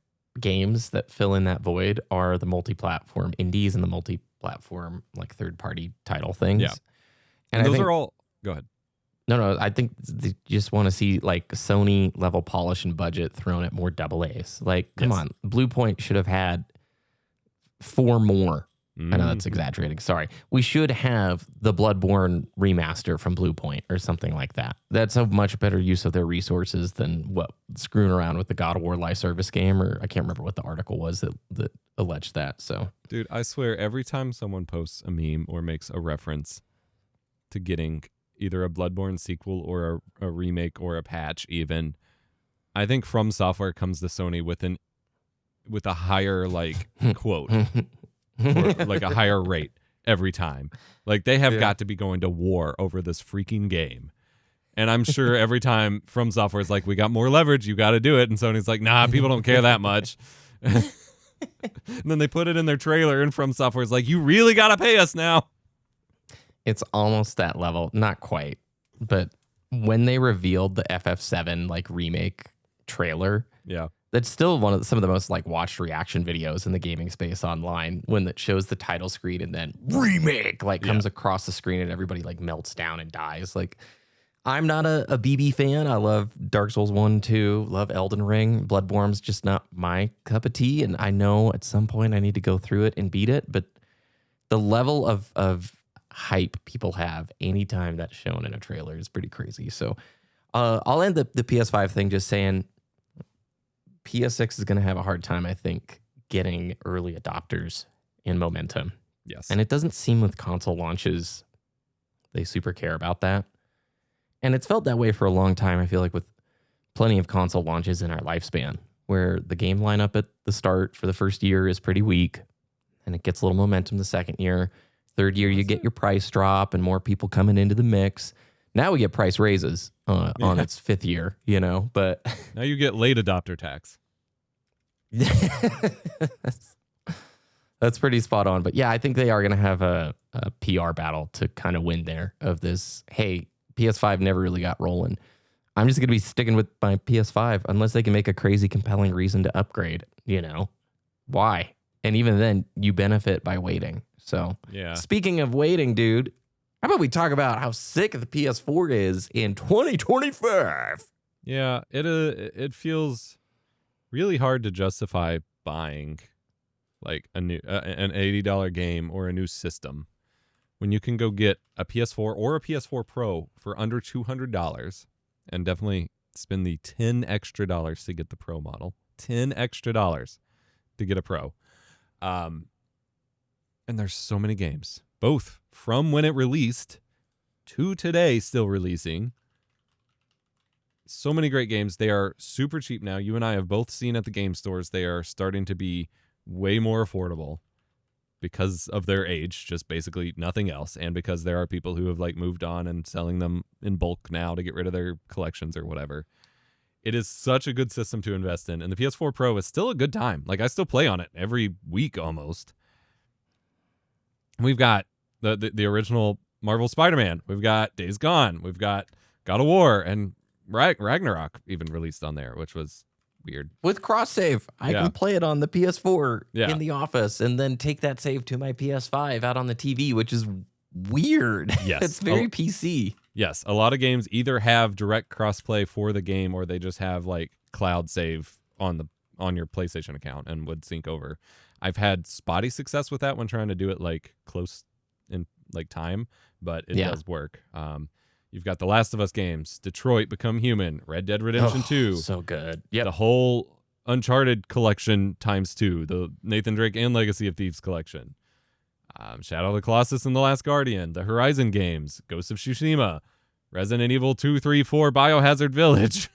games that fill in that void are the multi-platform indies and the multi-platform like third-party title things. Yeah, and those are all. Go ahead. No, I think they just want to see like Sony level polish and budget thrown at more AA's. Like, come on, Blue Point should have had 4 more. I know that's exaggerating. Sorry. We should have the Bloodborne remaster from Blue Point or something like that. That's a much better use of their resources than screwing around with the God of War live service game, or I can't remember what the article was that alleged that. So, dude, I swear every time someone posts a meme or makes a reference to getting either a Bloodborne sequel or a remake or a patch even, I think From Software comes to Sony with a higher like quote. Or like a higher rate every time. Like they have got to be going to war over this freaking game. And I'm sure every time From Software is like, we got more leverage, you got to do it. And Sony's like, nah, people don't care that much. And then they put it in their trailer and From Software is like, you really got to pay us now. It's almost that level. Not quite. But when they revealed the FF7 like remake trailer, that's still some of the most like watched reaction videos in the gaming space online, when it shows the title screen and then remake like comes across the screen and everybody like melts down and dies. Like, I'm not a BB fan. I love Dark Souls 1, 2, love Elden Ring. Bloodborne's just not my cup of tea. And I know at some point I need to go through it and beat it. But the level of hype people have anytime that's shown in a trailer is pretty crazy. So I'll end the PS5 thing just saying, PS6 is going to have a hard time, I think, getting early adopters in momentum. Yes. And it doesn't seem with console launches they super care about that. And it's felt that way for a long time, I feel like, with plenty of console launches in our lifespan, where the game lineup at the start for the first year is pretty weak, and it gets a little momentum the second year. Third year, you get your price drop and more people coming into the mix. Now we get price raises on its 5th year, you know, but now you get late adopter tax. That's pretty spot on. But yeah, I think they are going to have a PR battle to kind of win there of this. Hey, PS5 never really got rolling. I'm just going to be sticking with my PS5 unless they can make a crazy compelling reason to upgrade, you know, why? And even then you benefit by waiting. So speaking of waiting, dude, how about we talk about how sick the PS4 is in 2025? Yeah, it feels really hard to justify buying like a new an $80 game or a new system, when you can go get a PS4 or a PS4 Pro for under $200, and definitely spend the $10 extra to get the Pro model, $10 extra to get a Pro. And there's so many games, both from when it released to today still releasing. So many great games. They are super cheap now. You and I have both seen at the game stores they are starting to be way more affordable because of their age, just basically nothing else, and because there are people who have like moved on and selling them in bulk now to get rid of their collections or whatever. It is such a good system to invest in, and the PS4 Pro is still a good time. Like, I still play on it every week almost. We've got the original Marvel Spider-Man. We've got Days Gone. We've got God of War, and Ragnarok even released on there, which was weird. With cross save, I can play it on the PS4 in the office and then take that save to my PS5 out on the TV, which is weird. Yes. It's very PC. Yes. A lot of games either have direct crossplay for the game or they just have like cloud save on your PlayStation account and would sync over. I've had spotty success with that when trying to do it like close in like time, but it does work. You've got the Last of Us games, Detroit Become Human, Red Dead Redemption 2. So good. Yeah. The whole Uncharted collection ×2, the Nathan Drake and Legacy of Thieves collection. Shadow of the Colossus and The Last Guardian, the Horizon games, Ghost of Tsushima, Resident Evil 2, 3, 4, Biohazard Village.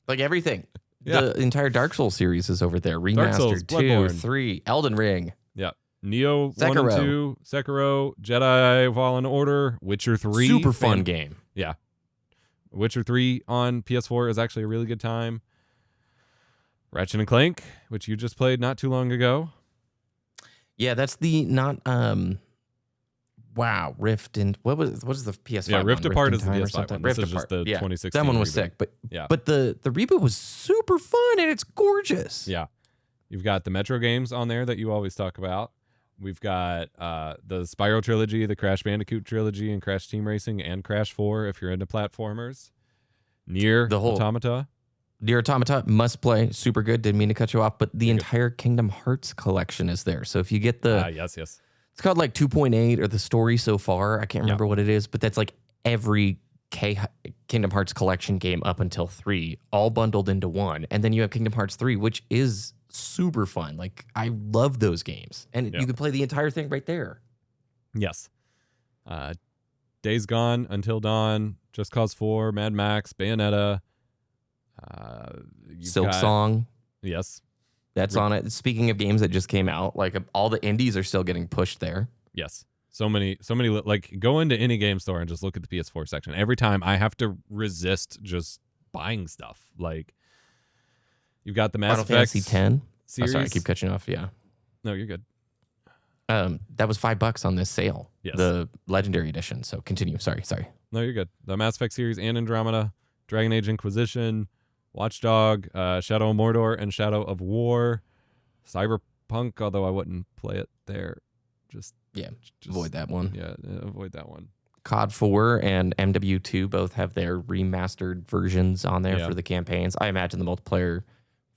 Like everything. Yeah. The entire Dark Souls series is over there. Remastered, Souls, 2, Bloodborne. 3, Elden Ring. Yeah. Neo Sekiro. 1 and 2, Sekiro, Jedi Fallen Order, Witcher 3. Super fun game. Yeah. Witcher 3 on PS4 is actually a really good time. Ratchet and Clank, which you just played not too long ago. Yeah, that's the Rift and what is the PS5? Yeah, Rift one? Apart Rift is the in Time or PS5 something? one. This Rift is just Apart. the 2016 That one was reboot. sick, but Yeah. but the reboot was super fun and it's gorgeous. Yeah. You've got the Metro games on there that you always talk about. We've got the Spyro trilogy, the Crash Bandicoot trilogy, and Crash Team Racing, and Crash 4 if you're into platformers. Nier Automata. Nier Automata, must play, super good. Didn't mean to cut you off, but the entire Kingdom Hearts collection is there. So if you get the yes. It's called like 2.8 or the story so far. I can't remember what it is, but that's like every Kingdom Hearts collection game up until 3, all bundled into one. And then you have Kingdom Hearts 3, which is super fun. Like, I love those games. And you can play the entire thing right there. Yes. Days Gone, Until Dawn, Just Cause 4, Mad Max, Bayonetta. Silk Song. Yes. That's on it. Speaking of games that just came out, like all the indies are still getting pushed there. Yes. So many, like go into any game store and just look at the PS4 section. Every time I have to resist just buying stuff. Like you've got the Mass Effect Fantasy 10 series. Oh, sorry, I keep catching off. Yeah. No, you're good. That was $5 on this sale. Yes. The Legendary Edition. So continue. Sorry. No, you're good. The Mass Effect series and Andromeda, Dragon Age Inquisition, Watchdog, Shadow of Mordor, and Shadow of War, Cyberpunk, although I wouldn't play it there. Just avoid that one. Yeah, avoid that one. COD 4 and MW2 both have their remastered versions on there for the campaigns. I imagine the multiplayer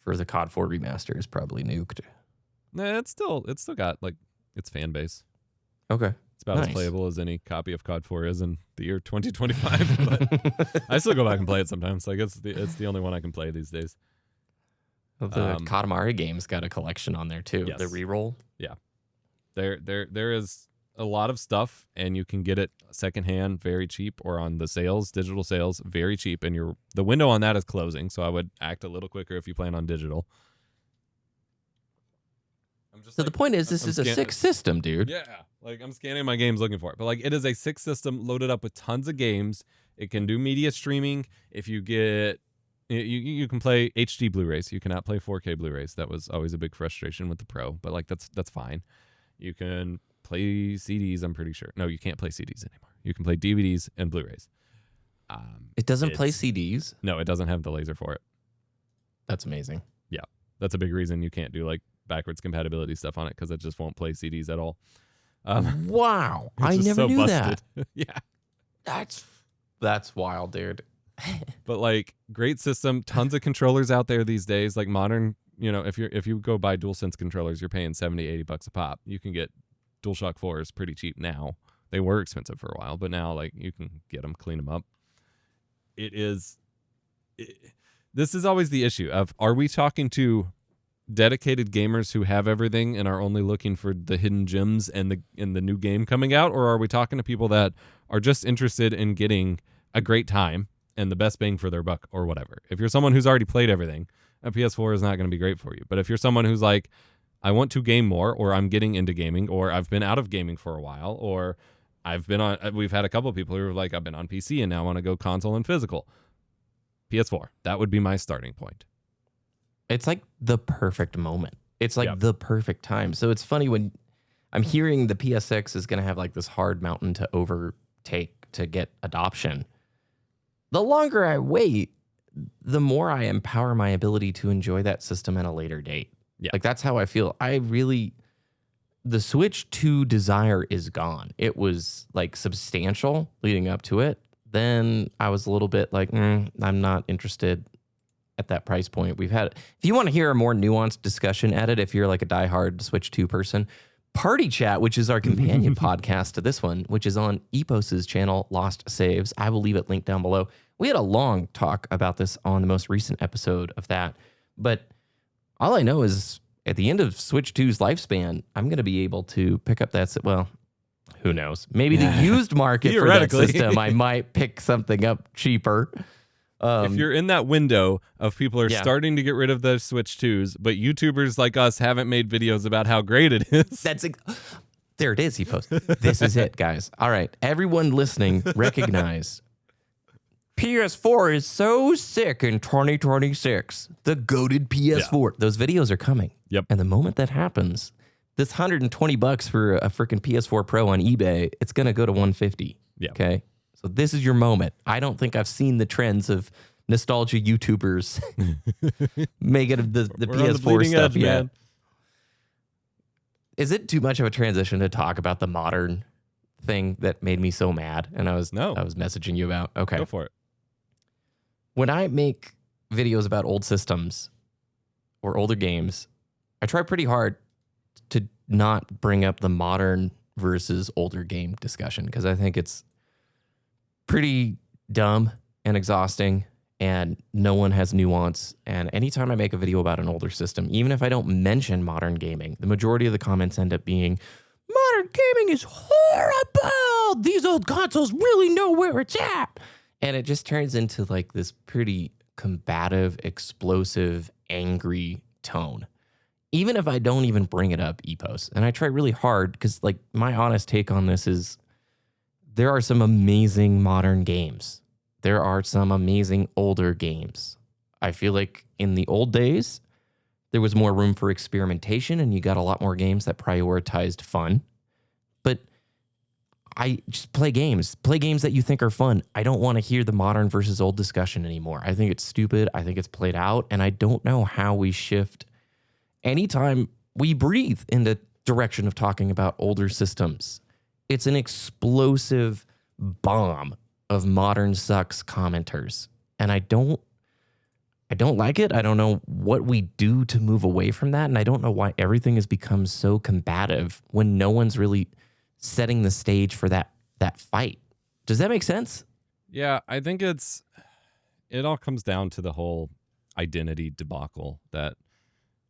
for the COD 4 remaster is probably nuked. Nah, it's still got like its fan base. Okay. It's about as playable as any copy of COD 4 is in the year 2025. But I still go back and play it sometimes. Like it's the only one I can play these days. The Katamari game's got a collection on there too. Yes. The reroll. Yeah. There is a lot of stuff, and you can get it secondhand very cheap, or on the sales, digital sales, very cheap. And the window on that is closing, so I would act a little quicker if you plan on digital. So the point is, this is a sick system, dude. Yeah, like I'm scanning my games looking for it, but like it is a sick system loaded up with tons of games. It can do media streaming. If you get, you can play HD Blu-rays. You cannot play 4K Blu-rays. That was always a big frustration with the Pro, but like that's fine. You can play CDs. I'm pretty sure. No, you can't play CDs anymore. You can play DVDs and Blu-rays. It doesn't play CDs. No, it doesn't have the laser for it. That's amazing. Yeah, that's a big reason you can't do like backwards compatibility stuff on it, because it just won't play CDs at all. Wow, I never knew that. Yeah, that's wild, dude. But like, great system, tons of controllers out there these days. Like modern if you go buy DualSense controllers, you're paying $70-$80 a pop. You can get DualShock 4s pretty cheap now. They were expensive for a while, but now like you can get them, clean them up. This is always the issue of, are we talking to dedicated gamers who have everything and are only looking for the hidden gems and the new game coming out, or are we talking to people that are just interested in getting a great time and the best bang for their buck or whatever? If you're someone who's already played everything, a PS4 is not going to be great for you. But if you're someone who's like, I want to game more, or I'm getting into gaming, or I've been out of gaming for a while, or we've had a couple of people who are like, I've been on PC and now I want to go console and physical. PS4, that would be my starting point. It's like the perfect moment. It's like the perfect time. So it's funny when I'm hearing the PSX is going to have like this hard mountain to overtake to get adoption. The longer I wait, the more I empower my ability to enjoy that system at a later date. Yeah. Like that's how I feel. The Switch 2 desire is gone. It was like substantial leading up to it. Then I was a little bit like, I'm not interested at that price point. If you want to hear a more nuanced discussion at it, if you're like a diehard Switch 2 person, Party Chat, which is our companion podcast to this one, which is on Epos's channel, Lost Saves. I will leave it linked down below. We had a long talk about this on the most recent episode of that. But all I know is at the end of Switch 2's lifespan, I'm going to be able to pick up that. Well, who knows? Maybe the used market for that system, I might pick something up cheaper. If you're in that window of people are starting to get rid of the Switch 2s, but YouTubers like us haven't made videos about how great it is. There it is, he posted. This is it, guys. All right, everyone listening, recognize PS4 is so sick in 2026. The goated PS4. Those videos are coming. Yep. And the moment that happens, this $120 for a freaking PS4 Pro on eBay, it's going to go to $150. Yeah. Okay. So this is your moment. I don't think I've seen the trends of nostalgia YouTubers making the PS4 stuff yet. Man. Is it too much of a transition to talk about the modern thing that made me so mad? And I was messaging you about. Okay. Go for it. When I make videos about old systems or older games, I try pretty hard to not bring up the modern versus older game discussion because I think it's pretty dumb and exhausting and no one has nuance. And anytime I make a video about an older system, even if I don't mention modern gaming, the majority of the comments end up being, modern gaming is horrible. These old consoles really know where it's at. And it just turns into like this pretty combative, explosive, angry tone. Even if I don't even bring it up, Epos. And I try really hard because like my honest take on this is there are some amazing modern games. There are some amazing older games. I feel like in the old days, there was more room for experimentation and you got a lot more games that prioritized fun. But I just play games that you think are fun. I don't want to hear the modern versus old discussion anymore. I think it's stupid. I think it's played out. And I don't know how we shift anytime we breathe in the direction of talking about older systems. It's an explosive bomb of modern sucks commenters. And I don't like it. I don't know what we do to move away from that. And I don't know why everything has become so combative when no one's really setting the stage for that fight. Does that make sense? Yeah, I think it all comes down to the whole identity debacle that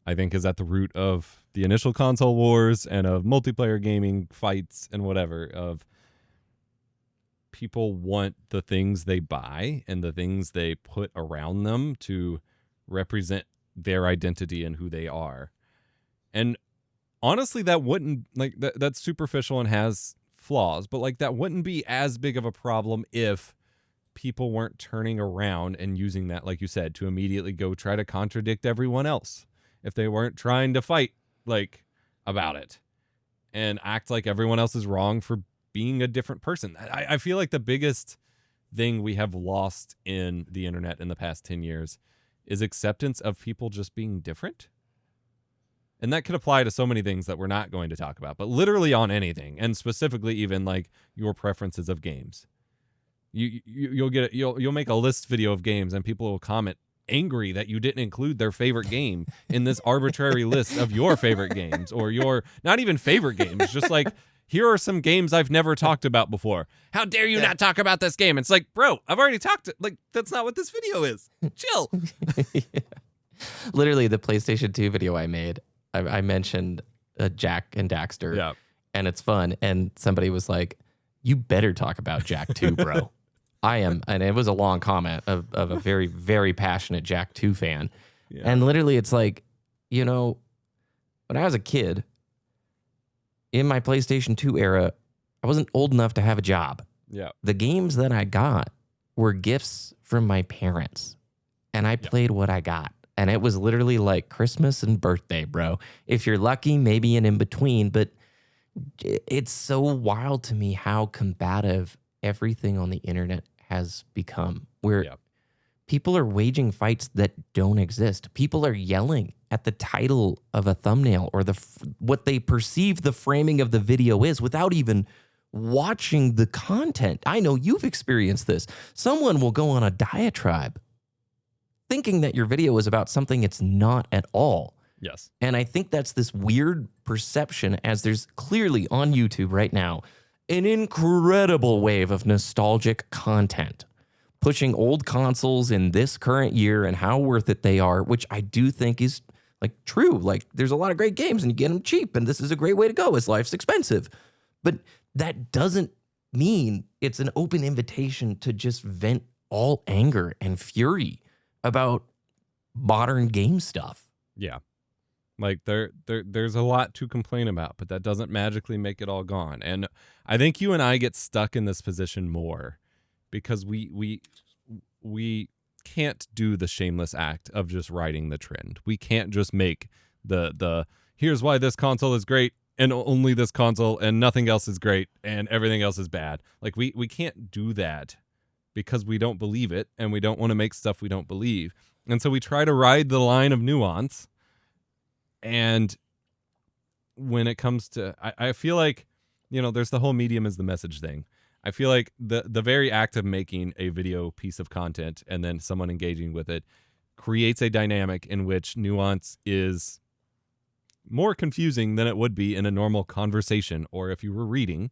I think is at the root of the initial console wars and of multiplayer gaming fights and whatever, of people want the things they buy and the things they put around them to represent their identity and who they are. And honestly, that wouldn't like that's superficial and has flaws, but like that wouldn't be as big of a problem if people weren't turning around and using that, like you said, to immediately go try to contradict everyone else. If they weren't trying to fight like about it and act like everyone else is wrong for being a different person. I feel like the biggest thing we have lost in the internet in the past 10 years is acceptance of people just being different. And that could apply to so many things that we're not going to talk about, but literally on anything, and specifically even like your preferences of games. You'll make a list video of games and people will comment angry that you didn't include their favorite game in this arbitrary list of your favorite games, or your not even favorite games, just like, here are some games I've never talked about before. How dare you not talk about this game? It's like, bro, I've already talked. Like, that's not what this video is. Chill. Yeah. Literally, the PlayStation 2 video I made, I mentioned Jack and Daxter, Yeah. and it's fun. And somebody was like, you better talk about Jack 2, bro. I am. And it was a long comment of a very, very passionate Jack 2 fan. Yeah. And literally, it's like, you know, when I was a kid, in my PlayStation 2 era, I wasn't old enough to have a job. Yeah. The games that I got were gifts from my parents, and I played what I got. And it was literally like Christmas and birthday, bro. If you're lucky, maybe an in-between, but it's so wild to me how combative everything on the internet has become, where people are waging fights that don't exist. People are yelling at the title of a thumbnail or what they perceive the framing of the video is without even watching the content. I know you've experienced this. Someone will go on a diatribe thinking that your video is about something it's not at all. Yes. And I think that's this weird perception, as there's clearly on YouTube right now an incredible wave of nostalgic content pushing old consoles in this current year and how worth it they are, which I do think is like true. Like, there's a lot of great games and you get them cheap, and this is a great way to go as life's expensive. But that doesn't mean it's an open invitation to just vent all anger and fury about modern game stuff. Yeah. Like, there's a lot to complain about, but that doesn't magically make it all gone. And I think you and I get stuck in this position more because we can't do the shameless act of just riding the trend. We can't just make the here's why this console is great and only this console and nothing else is great and everything else is bad. Like, we can't do that because we don't believe it, and we don't want to make stuff we don't believe. And so we try to ride the line of nuance. And when it comes to, I feel like, you know, there's the whole medium is the message thing. I feel like the very act of making a video piece of content and then someone engaging with it creates a dynamic in which nuance is more confusing than it would be in a normal conversation or if you were reading.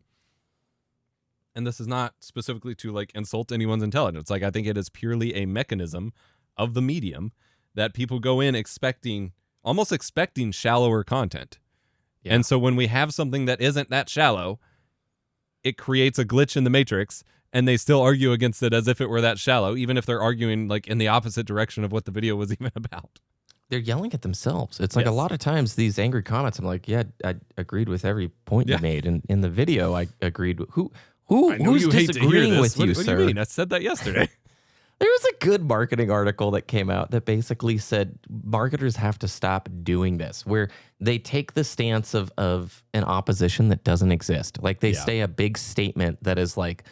And this is not specifically to like insult anyone's intelligence. Like, I think it is purely a mechanism of the medium that people go in almost expecting shallower content. Yeah. And so when we have something that isn't that shallow, it creates a glitch in the matrix, and they still argue against it as if it were that shallow, even if they're arguing like in the opposite direction of what the video was even about. They're yelling at themselves. It's like a lot of times these angry comments, I'm like, yeah, I agreed with every point you made. And in the video, I agreed with who's disagreeing with you, sir? What do you mean? I said that yesterday. There was a good marketing article that came out that basically said marketers have to stop doing this, where they take the stance of an opposition that doesn't exist. Like, they say a big statement that is like,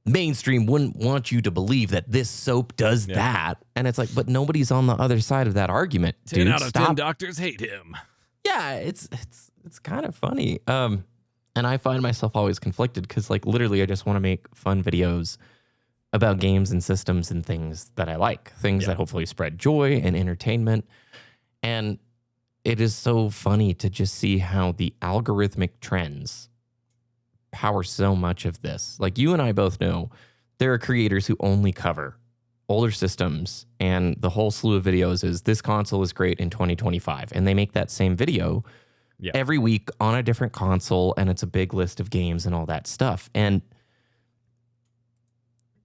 mainstream wouldn't want you to believe that this soap does that. And it's like, but nobody's on the other side of that argument. 10 out of 10 doctors hate him. Yeah, it's kind of funny. And I find myself always conflicted because, like, literally I just want to make fun videos about games and systems and things that I like, things that hopefully spread joy and entertainment. And it is so funny to just see how the algorithmic trends power so much of this. Like, you and I both know there are creators who only cover older systems, and the whole slew of videos is this console is great in 2025. And they make that same video every week on a different console, and it's a big list of games and all that stuff. And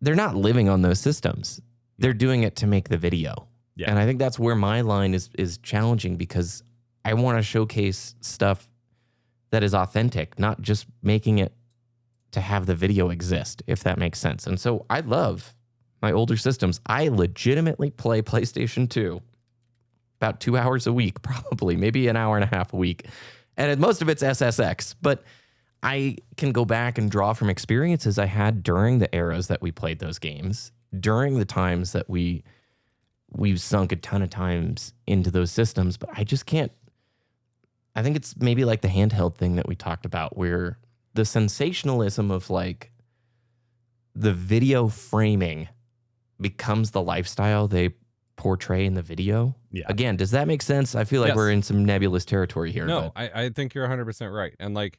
they're not living on those systems. They're doing it to make the video. Yeah. And I think that's where my line is challenging, because I want to showcase stuff that is authentic, not just making it to have the video exist, if that makes sense. And so I love my older systems. I legitimately play PlayStation 2 about 2 hours a week, probably, maybe an hour and a half a week. And most of it's SSX, but I can go back and draw from experiences I had during the eras that we played those games, during the times that we've sunk a ton of times into those systems. But I just can't. I think it's maybe like the handheld thing that we talked about, where the sensationalism of like the video framing becomes the lifestyle they portray in the video. Yeah. Again, does that make sense? I feel like Yes. we're in some nebulous territory here. No, I think you're 100% right. And like,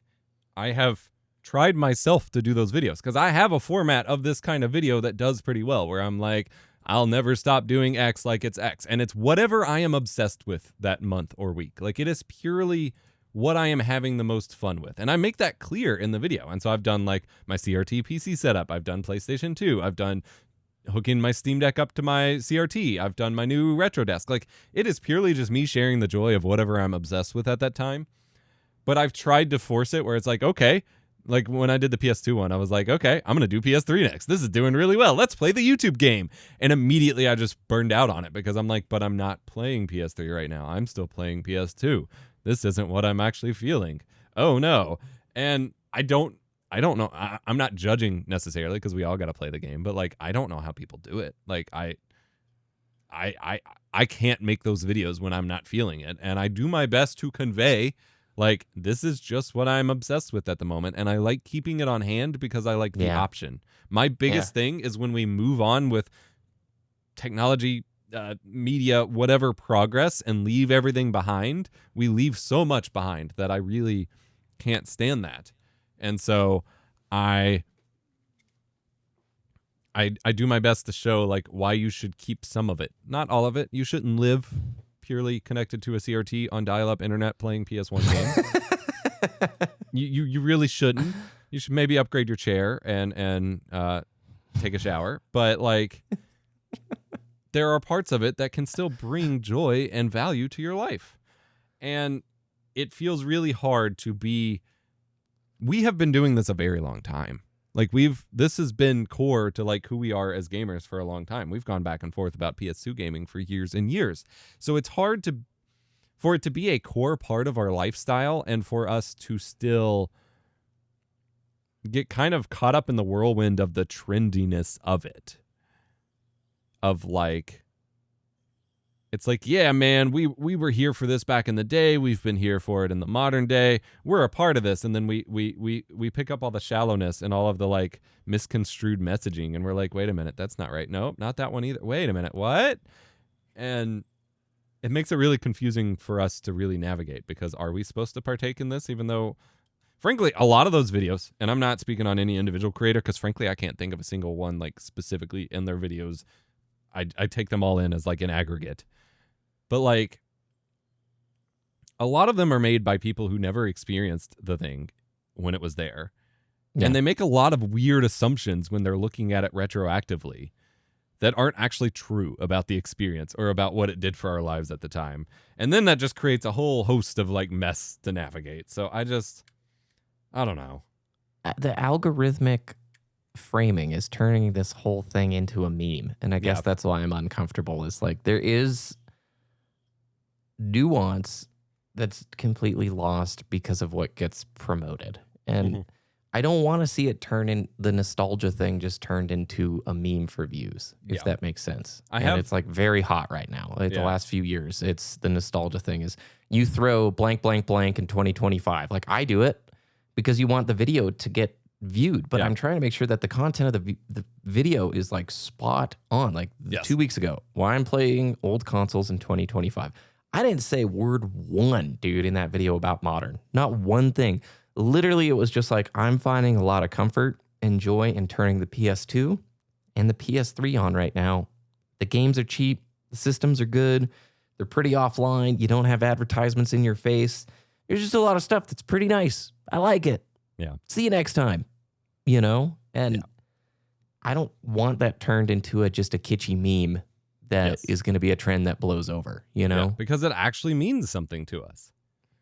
I have tried myself to do those videos because I have a format of this kind of video that does pretty well, where I'm like, I'll never stop doing X like it's X. And it's whatever I am obsessed with that month or week. Like, it is purely what I am having the most fun with. And I make that clear in the video. And so I've done like my CRT PC setup. I've done PlayStation 2. I've done hooking my Steam Deck up to my CRT. I've done my new retro desk. Like, it is purely just me sharing the joy of whatever I'm obsessed with at that time. But I've tried to force it where it's like, okay, like when I did the PS2 one, I was like, okay, I'm going to do PS3 next. This is doing really well. Let's play the YouTube game. And immediately I just burned out on it because I'm like, but I'm not playing PS3 right now. I'm still playing PS2. This isn't what I'm actually feeling. Oh no. And I don't know. I'm not judging necessarily because we all got to play the game, but like, I don't know how people do it. Like I can't make those videos when I'm not feeling it. And I do my best to convey, like, this is just what I'm obsessed with at the moment. And I like keeping it on hand because I like the option. My biggest thing is when we move on with technology, media, whatever progress, and leave everything behind, we leave so much behind that I really can't stand that. And so I do my best to show like why you should keep some of it, not all of it. You shouldn't live purely connected to a CRT on dial-up internet playing PS1 games. You really shouldn't. You should maybe upgrade your chair and take a shower. But like, there are parts of it that can still bring joy and value to your life. And it feels really hard to be. We have been doing this a very long time. Like, this has been core to like who we are as gamers for a long time. We've gone back and forth about PS2 gaming for years and years. So it's hard for it to be a core part of our lifestyle and for us to still get kind of caught up in the whirlwind of the trendiness of it. Of like, it's like, yeah, man, we were here for this back in the day. We've been here for it in the modern day. We're a part of this. And then we pick up all the shallowness and all of the like misconstrued messaging. And we're like, wait a minute, that's not right. Nope, not that one either. Wait a minute, what? And it makes it really confusing for us to really navigate because are we supposed to partake in this? Even though, frankly, a lot of those videos, and I'm not speaking on any individual creator because frankly, I can't think of a single one like specifically in their videos. I take them all in as like an aggregate. But like, a lot of them are made by people who never experienced the thing when it was there. Yeah. And they make a lot of weird assumptions when they're looking at it retroactively that aren't actually true about the experience or about what it did for our lives at the time. And then that just creates a whole host of like mess to navigate. So I don't know. The algorithmic framing is turning this whole thing into a meme. And I guess that's why I'm uncomfortable, is like there is nuance that's completely lost because of what gets promoted. And I don't want to see it turn in the nostalgia thing just turned into a meme for views, if that makes sense. It's like very hot right now. Like the last few years, it's the nostalgia thing is you throw blank, blank, blank in 2025. Like I do it because you want the video to get viewed, but I'm trying to make sure that the content of the video is like spot on. Like 2 weeks ago, why I'm playing old consoles in 2025. I didn't say word one, dude, in that video about modern. Not one thing. Literally, it was just like, I'm finding a lot of comfort and joy in turning the PS2 and the PS3 on right now. The games are cheap. The systems are good. They're pretty offline. You don't have advertisements in your face. There's just a lot of stuff that's pretty nice. I like it. Yeah. See you next time. You know? And I don't want that turned into just a kitschy meme that is going to be a trend that blows over, you know? Yeah, because it actually means something to us.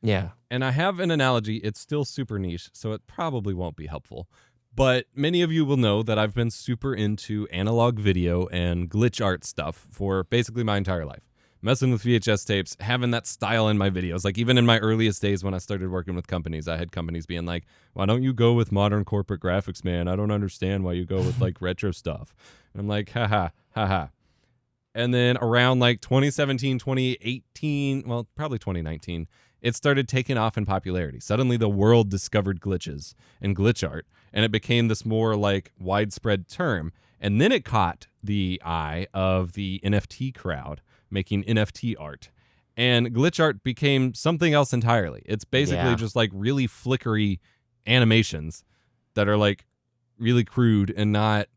Yeah. And I have an analogy. It's still super niche, so it probably won't be helpful. But many of you will know that I've been super into analog video and glitch art stuff for basically my entire life. Messing with VHS tapes, having that style in my videos. Like even in my earliest days when I started working with companies, I had companies being like, why don't you go with modern corporate graphics, man? I don't understand why you go with like retro stuff. And I'm like, haha, haha. And then around like 2017, 2018, well, probably 2019, it started taking off in popularity. Suddenly the world discovered glitches and glitch art, and it became this more like widespread term. And then it caught the eye of the NFT crowd, making NFT art. And glitch art became something else entirely. It's basically just like really flickery animations that are like really crude and not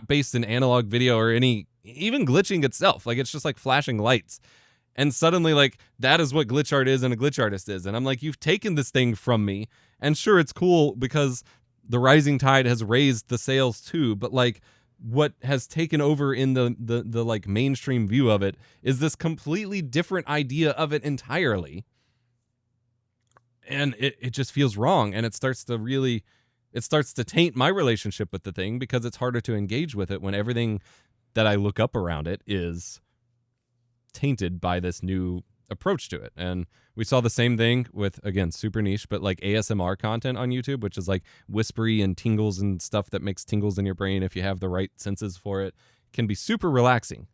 based in analog video or any even glitching itself. Like it's just like flashing lights. And suddenly like that is what glitch art is and a glitch artist is. And I'm like, you've taken this thing from me. And sure, it's cool because the rising tide has raised the sales too, but like what has taken over in the like mainstream view of it is this completely different idea of it entirely. And it just feels wrong. And it starts to taint my relationship with the thing because it's harder to engage with it when everything that I look up around it is tainted by this new approach to it. And we saw the same thing with, again, super niche, but like ASMR content on YouTube, which is like whispery and tingles and stuff that makes tingles in your brain if you have the right senses for it, can be super relaxing.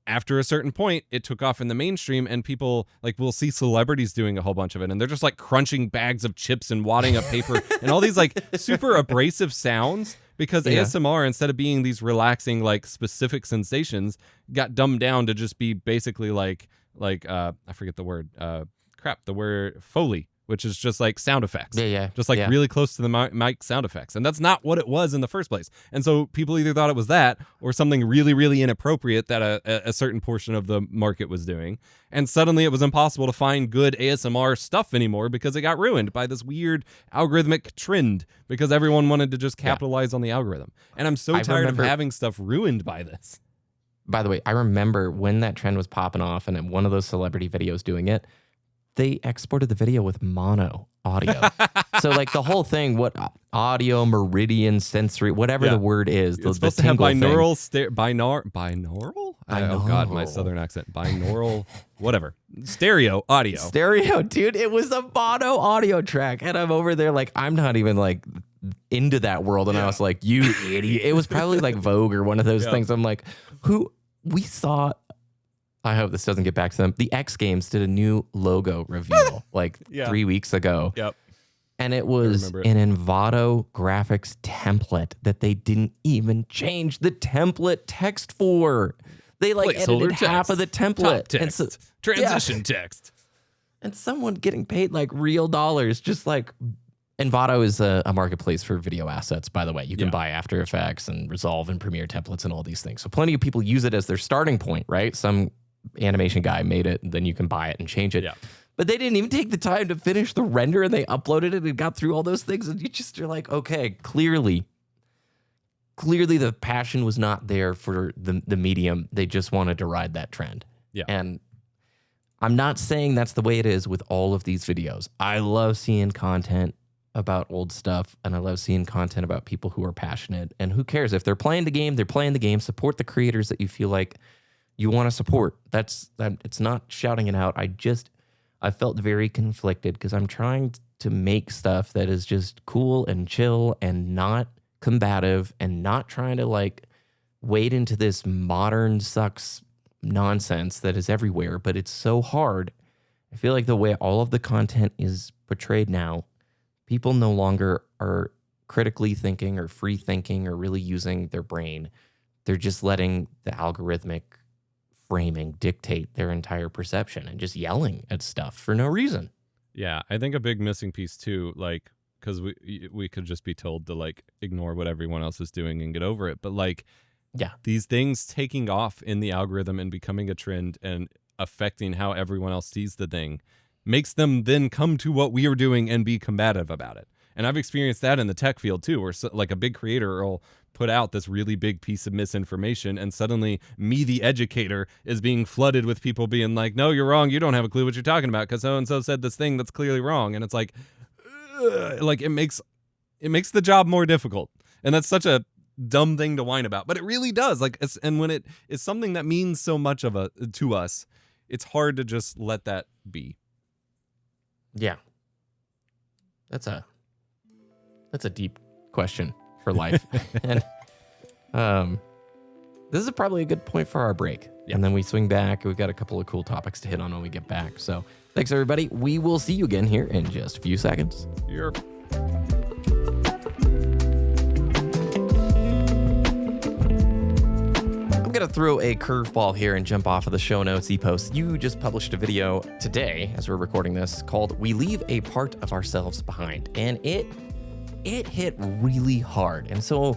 After a certain point, it took off in the mainstream, and people like we'll see celebrities doing a whole bunch of it, and they're just like crunching bags of chips and wadding up paper and all these like super abrasive sounds because ASMR, instead of being these relaxing like specific sensations, got dumbed down to just be basically like I forget the word, the word Foley, which is just like sound effects. Just like really close to the mic sound effects. And that's not what it was in the first place. And so people either thought it was that or something really, really inappropriate that a certain portion of the market was doing. And suddenly it was impossible to find good ASMR stuff anymore because it got ruined by this weird algorithmic trend because everyone wanted to just capitalize on the algorithm. And I'm so tired of having stuff ruined by this. By the way, I remember when that trend was popping off and one of those celebrity videos doing it, they exported the video with mono audio. So like the whole thing, what audio, meridian, sensory, whatever the word is. It's supposed to have binaural, binaural? Oh God, my southern accent. Binaural, whatever. Stereo audio. Stereo, dude. It was a mono audio track. And I'm over there like, I'm not even like into that world. And I was like, you idiot. It was probably like Vogue or one of those things. I'm like, we saw... I hope this doesn't get back to them. The X Games did a new logo reveal like 3 weeks ago. Yep. And it was an Envato graphics template that they didn't even change the template text for. They like edited half of the template. Text, and transition text. And someone getting paid like real dollars, just like Envato is a marketplace for video assets, by the way. You can buy After Effects and Resolve and Premiere templates and all these things. So plenty of people use it as their starting point, right? Some animation guy made it, and then you can buy it and change it. But they didn't even take the time to finish the render, and they uploaded it and got through all those things. And you're like, okay, clearly the passion was not there for the medium. They just wanted to ride that trend. And I'm not saying that's the way it is with all of these videos. I love seeing content about old stuff, and I love seeing content about people who are passionate. And who cares? If they're playing the game, they're playing the game. Support the creators that you feel like you want to support. It's not shouting it out. I felt very conflicted because I'm trying to make stuff that is just cool and chill and not combative and not trying to like wade into this modern sucks nonsense that is everywhere, but it's so hard. I feel like the way all of the content is portrayed now, people no longer are critically thinking or free thinking or really using their brain. They're just letting the algorithmic framing dictate their entire perception and just yelling at stuff for no reason. Yeah, I think a big missing piece too, like, because we could just be told to like ignore what everyone else is doing and get over it. But like, these things taking off in the algorithm and becoming a trend and affecting how everyone else sees the thing makes them then come to what we are doing and be combative about it. And I've experienced that in the tech field too, where like a big creator will put out this really big piece of misinformation, and suddenly me, the educator, is being flooded with people being like, no, you're wrong. You don't have a clue what you're talking about because so-and-so said this thing that's clearly wrong. And it's like it makes the job more difficult. And that's such a dumb thing to whine about, but it really does. Like, and when it is something that means so much to us, it's hard to just let that be. Yeah. That's a deep question for life. And this is probably a good point for our break. And then we swing back. We've got a couple of cool topics to hit on when we get back. So thanks, everybody. We will see you again here in just a few seconds. Yep. I'm going got to throw a curveball here and jump off of the show notes e-post. You just published a video today, as we're recording this, called "We Leave a Part of Ourselves Behind," and it hit really hard. And so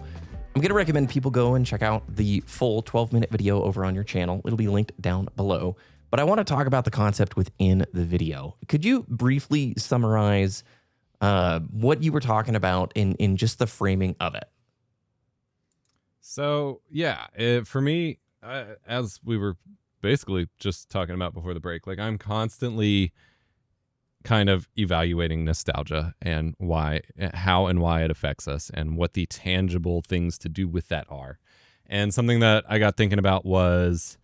I'm going to recommend people go and check out the full 12-minute video over on your channel. It'll be linked down below. But I want to talk about the concept within the video. Could you briefly summarize what you were talking about in just the framing of it? So, yeah, for me, as we were basically just talking about before the break, like I'm constantly kind of evaluating nostalgia and how and why it affects us and what the tangible things to do with that are. And something that I got thinking about was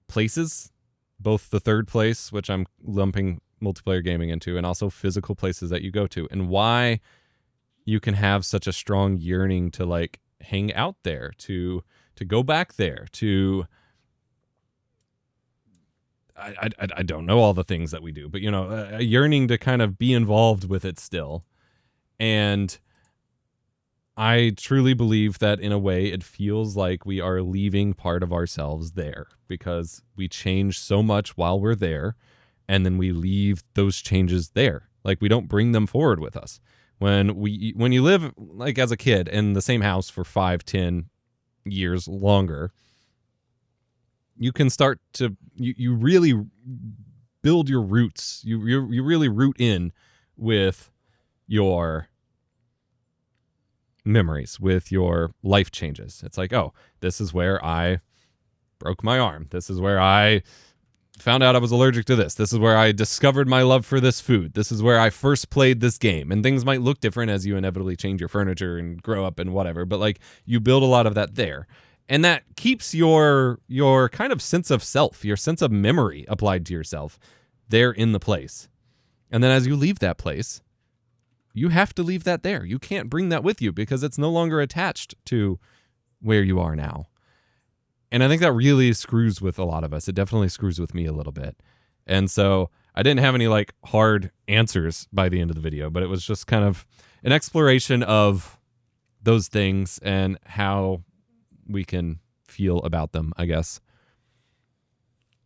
places, both the third place, which I'm lumping multiplayer gaming into, and also physical places that you go to, and why you can have such a strong yearning to like hang out there, to go back there, to I don't know all the things that we do, but a yearning to kind of be involved with it still. And I truly believe that in a way it feels like we are leaving part of ourselves there because we change so much while we're there, and then we leave those changes there. Like we don't bring them forward with us. When you live like as a kid in the same house for 5-10 years longer, you can start to you really build your roots. You really root in with your memories, with your life changes. It's like, oh, this is where I broke my arm. This is where I found out I was allergic to this. This is where I discovered my love for this food. This is where I first played this game. And things might look different as you inevitably change your furniture and grow up and whatever, but like you build a lot of that there. And that keeps your kind of sense of self, your sense of memory applied to yourself there in the place. And then as you leave that place, you have to leave that there. You can't bring that with you because it's no longer attached to where you are now. And I think that really screws with a lot of us. It definitely screws with me a little bit. And so I didn't have any like hard answers by the end of the video, but it was just kind of an exploration of those things and how we can feel about them, I guess.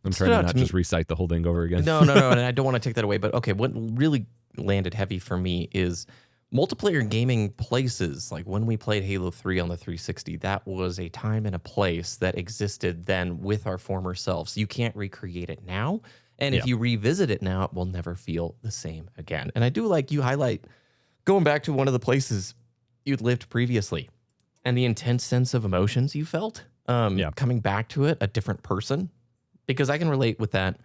I'm trying to not just recite the whole thing over again. No, and I don't want to take that away. But okay, what really landed heavy for me is multiplayer gaming places. Like when we played Halo 3 on the 360, that was a time and a place that existed then with our former selves. You can't recreate it now. And if you revisit it now, it will never feel the same again. And I do like you highlight going back to one of the places you'd lived previously and the intense sense of emotions you felt coming back to it, a different person, because I can relate with that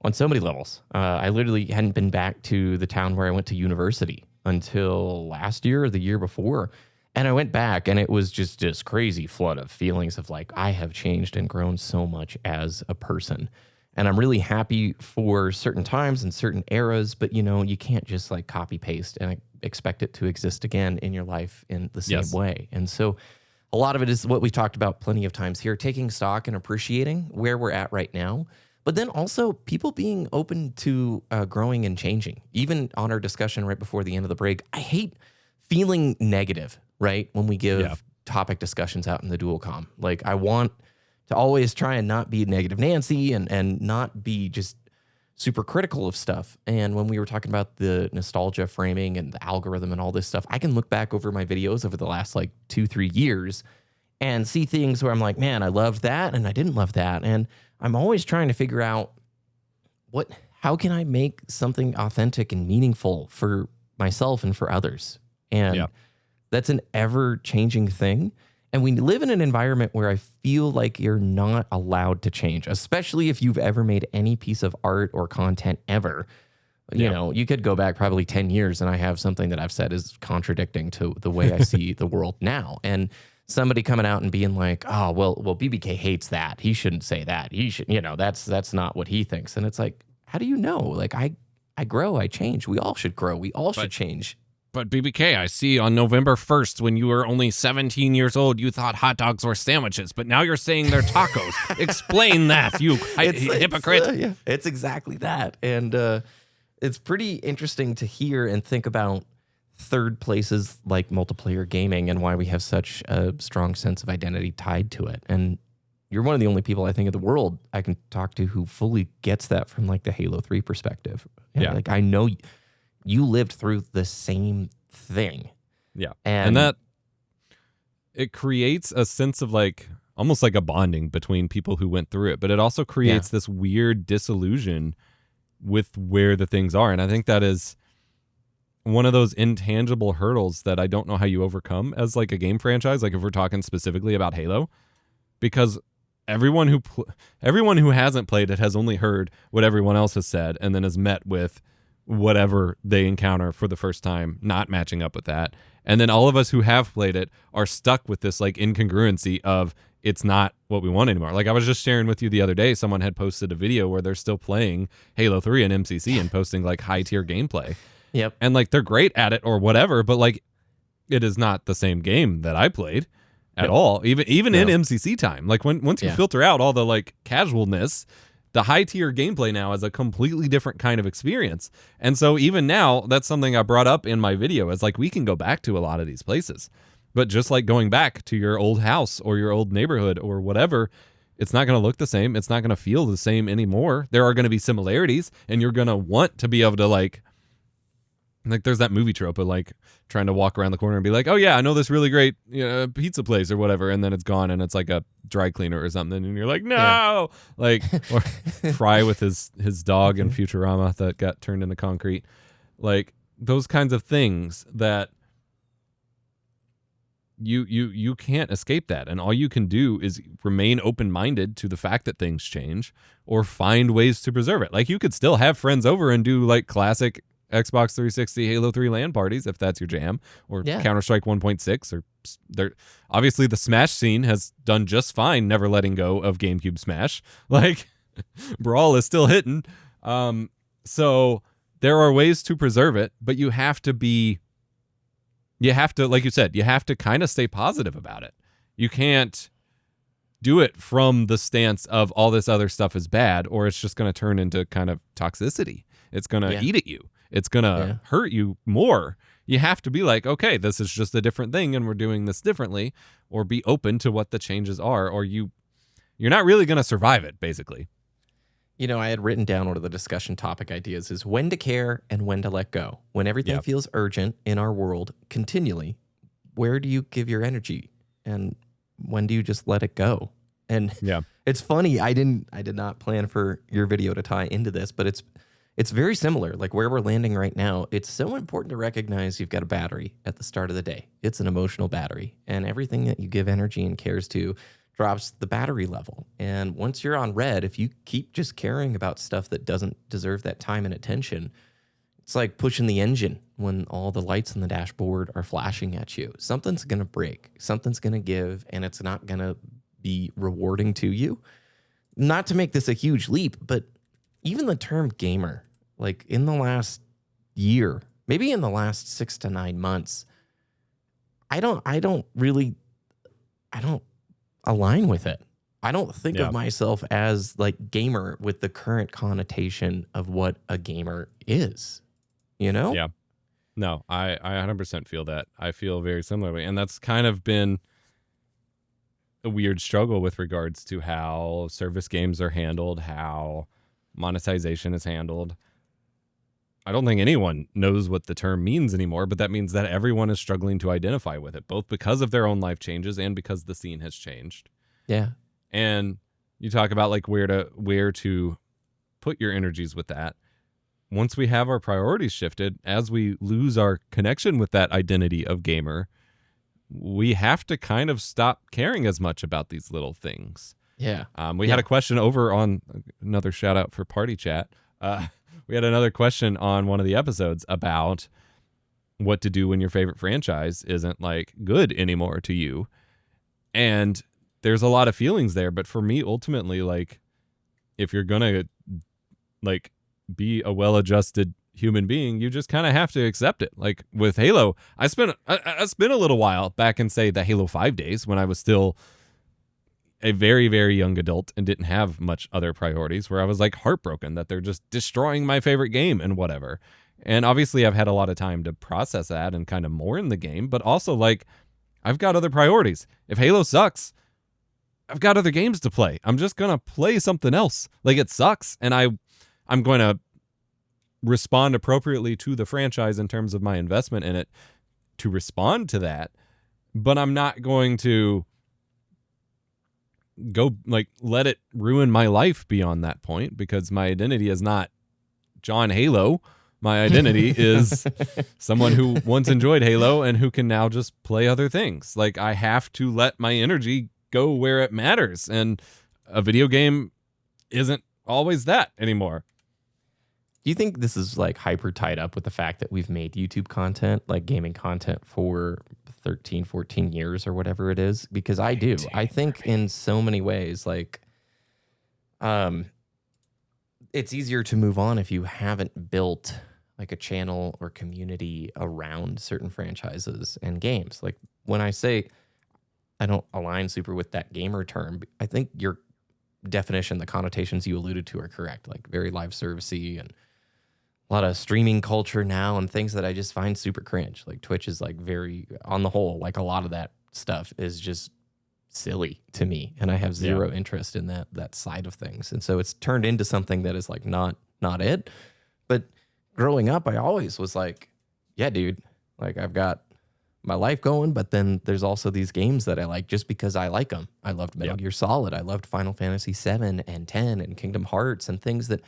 on so many levels. I literally hadn't been back to the town where I went to university until last year or the year before. And I went back and it was just this crazy flood of feelings of like, I have changed and grown so much as a person. And I'm really happy for certain times and certain eras, but you can't just like copy paste and expect it to exist again in your life in the same way. And so a lot of it is what we talked about plenty of times here, taking stock and appreciating where we're at right now. But then also people being open to growing and changing. Even on our discussion right before the end of the break, I hate feeling negative, right? When we give topic discussions out in the Dual Comm. Like I want to always try and not be negative Nancy and not be just super critical of stuff. And when we were talking about the nostalgia framing and the algorithm and all this stuff, I can look back over my videos over the last like 2-3 years and see things where I'm like, man, I loved that and I didn't love that. And I'm always trying to figure out how can I make something authentic and meaningful for myself and for others? And that's an ever-changing thing. And we live in an environment where I feel like you're not allowed to change, especially if you've ever made any piece of art or content ever. You know, you could go back probably 10 years and I have something that I've said is contradicting to the way I see the world now. And somebody coming out and being like, oh, well, BBK hates that. He shouldn't say that. He should, that's not what he thinks. And it's like, how do you know? Like I grow, I change. We all should grow. We all should change. But BBK, I see on November 1st, when you were only 17 years old, you thought hot dogs were sandwiches, but now you're saying they're tacos. Explain that, you hypocrite. It's exactly that. And it's pretty interesting to hear and think about third places like multiplayer gaming and why we have such a strong sense of identity tied to it. And you're one of the only people I think in the world I can talk to who fully gets that from like the Halo 3 perspective. Yeah. Like I know you lived through the same thing. Yeah. And that it creates a sense of like almost like a bonding between people who went through it, but it also creates this weird disillusion with where the things are. And I think that is one of those intangible hurdles that I don't know how you overcome as like a game franchise. Like if we're talking specifically about Halo, because everyone who hasn't played it has only heard what everyone else has said and then is met with whatever they encounter for the first time, not matching up with that. And then all of us who have played it are stuck with this like incongruency of it's not what we want anymore. Like I was just sharing with you the other day, someone had posted a video where they're still playing Halo 3 and MCC and posting like high tier gameplay. Yep. And like they're great at it or whatever, but like it is not the same game that I played at all. Even in MCC time. Like once you filter out all the like casualness, the high tier gameplay now is a completely different kind of experience. And so even now, that's something I brought up in my video is like we can go back to a lot of these places. But just like going back to your old house or your old neighborhood or whatever, it's not going to look the same. It's not going to feel the same anymore. There are going to be similarities and you're going to want to be able to like there's that movie trope of like trying to walk around the corner and be like, oh yeah, I know this really great pizza place or whatever. And then it's gone and it's like a dry cleaner or something. And you're like, no, like, or Fry with his dog in Futurama that got turned into concrete. Like those kinds of things that you can't escape that. And all you can do is remain open-minded to the fact that things change or find ways to preserve it. Like you could still have friends over and do like classic Xbox 360 Halo 3 LAN parties if that's your jam, or Counter-Strike 1.6, or there. Obviously the Smash scene has done just fine never letting go of GameCube Smash. Like Brawl is still hitting. So there are ways to preserve it, but you have to, like you said, you have to kind of stay positive about it. You can't do it from the stance of all this other stuff is bad, or it's just going to turn into kind of toxicity. It's going to eat at you. It's going to hurt you more. You have to be like, okay, this is just a different thing and we're doing this differently, or be open to what the changes are, or you're not really going to survive it, basically. You know, I had written down one of the discussion topic ideas is when to care and when to let go. When everything feels urgent in our world continually, where do you give your energy? And when do you just let it go? And it's funny, I did not plan for your video to tie into this, but it's very similar. Like where we're landing right now, it's so important to recognize you've got a battery at the start of the day. It's an emotional battery, and everything that you give energy and cares to drops the battery level. And once you're on red, if you keep just caring about stuff that doesn't deserve that time and attention, it's like pushing the engine when all the lights on the dashboard are flashing at you. Something's going to break, something's going to give, and it's not going to be rewarding to you. Not to make this a huge leap, but even the term gamer, like in the last year, maybe in the last 6 to 9 months, I don't align with it. I don't think of myself as like gamer with the current connotation of what a gamer is, you know? Yeah. No, I 100% feel that. I feel very similarly. And that's kind of been a weird struggle with regards to how service games are handled, how monetization is handled. I don't think anyone knows what the term means anymore, but that means that everyone is struggling to identify with it, both because of their own life changes and because the scene has changed. Yeah. And you talk about like where to put your energies with that. Once we have our priorities shifted, as we lose our connection with that identity of gamer, we have to kind of stop caring as much about these little things. Yeah. We had a question over on another shout out for Party Chat. We had another question on one of the episodes about what to do when your favorite franchise isn't like good anymore to you. And there's a lot of feelings there. But for me, ultimately, like if you're going to like be a well-adjusted human being, you just kind of have to accept it. Like with Halo, I spent a little while back in, say, the Halo 5 days when I was still a very, very young adult and didn't have much other priorities, where I was like heartbroken that they're just destroying my favorite game and whatever. And obviously I've had a lot of time to process that and kind of mourn the game, but also like I've got other priorities. If Halo sucks, I've got other games to play. I'm just going to play something else. Like, it sucks, and I'm going to respond appropriately to the franchise in terms of my investment in it to respond to that, but I'm not going to go like let it ruin my life beyond that point, because my identity is not John Halo. My identity is someone who once enjoyed Halo and who can now just play other things. Like, I have to let my energy go where it matters, and a video game isn't always that anymore. Do you think this is like hyper tied up with the fact that we've made YouTube content, like gaming content, for 13, 14 years or whatever it is? Because I do. I think in so many ways, like, it's easier to move on if you haven't built like a channel or community around certain franchises and games. Like, when I say I don't align super with that gamer term, I think your definition, the connotations you alluded to, are correct. Like, very live servicey and a lot of streaming culture now and things that I just find super cringe. Like, Twitch is like very, on the whole, like a lot of that stuff is just silly to me, and I have zero interest in that side of things. And so it's turned into something that is like not it. But growing up, I always was like, yeah, dude, like, I've got my life going, but then there's also these games that I like just because I like them. I loved Metal Gear Solid. I loved Final Fantasy 7 and 10 and Kingdom Hearts and things that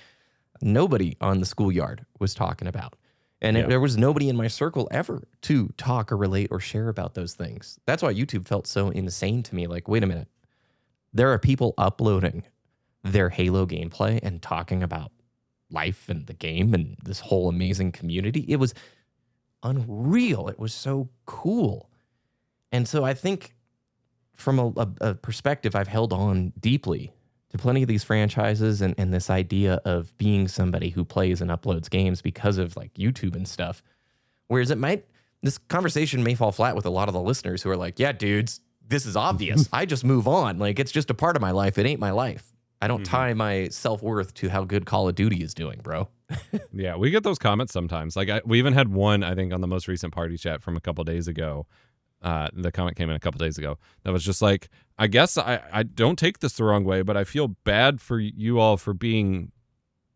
nobody on the schoolyard was talking about. And there was nobody in my circle ever to talk or relate or share about those things. That's why YouTube felt so insane to me. Like, wait a minute. There are people uploading their Halo gameplay and talking about life and the game and this whole amazing community. It was unreal. It was so cool. And so I think from a perspective, I've held on deeply to plenty of these franchises and this idea of being somebody who plays and uploads games because of like YouTube and stuff. Whereas this conversation may fall flat with a lot of the listeners who are like, yeah, dudes, this is obvious. I just move on. Like, it's just a part of my life. It ain't my life. I don't tie my self-worth to how good Call of Duty is doing, bro. Yeah, we get those comments sometimes. Like, we even had one, I think, on the most recent party chat from a couple days ago. The comment came in a couple days ago that was just like, I guess I don't take this the wrong way, but I feel bad for you all for being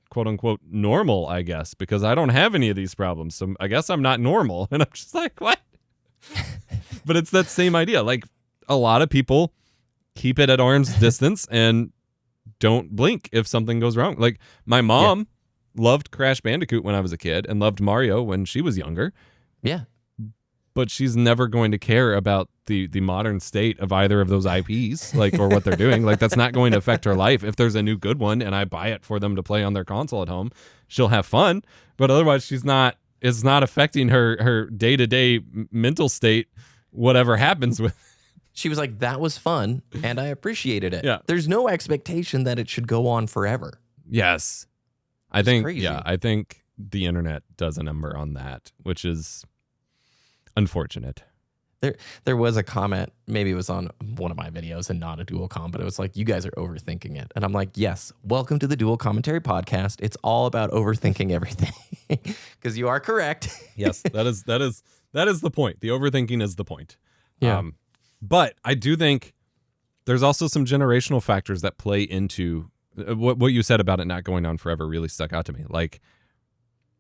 quote unquote normal, I guess, because I don't have any of these problems. So I guess I'm not normal. And I'm just like, what? But it's that same idea. Like, a lot of people keep it at arm's distance and don't blink if something goes wrong. Like, my mom loved Crash Bandicoot when I was a kid and loved Mario when she was younger. Yeah. But she's never going to care about the modern state of either of those IPs, like, or what they're doing. Like, that's not going to affect her life. If there's a new good one and I buy it for them to play on their console at home, she'll have fun. But otherwise, it's not affecting her day-to-day mental state, whatever happens with. She was like, that was fun, and I appreciated it. Yeah. There's no expectation that it should go on forever. Yes. I think the internet does a number on that, which is unfortunate. There was a comment, maybe it was on one of my videos and not a Dual Comm, but it was like, you guys are overthinking it. And I'm like, yes, welcome to the Dual Commentary Podcast. It's all about overthinking everything. Because you are correct. Yes, that is the point. The overthinking is the point. Yeah. But I do think there's also some generational factors that play into what you said about it not going on forever really stuck out to me. Like,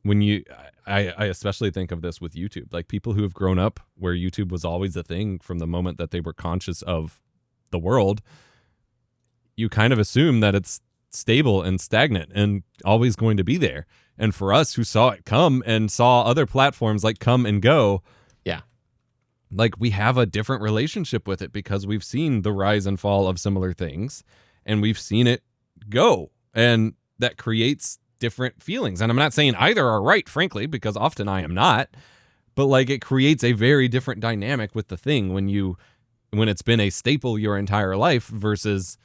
when I especially think of this with YouTube, like, people who have grown up where YouTube was always a thing from the moment that they were conscious of the world, you kind of assume that it's stable and stagnant and always going to be there. And for us who saw it come and saw other platforms like come and go, like, we have a different relationship with it because we've seen the rise and fall of similar things and we've seen it go, and that creates different feelings. And I'm not saying either are right, frankly, because often I am not, but like, it creates a very different dynamic with the thing when it's been a staple your entire life versus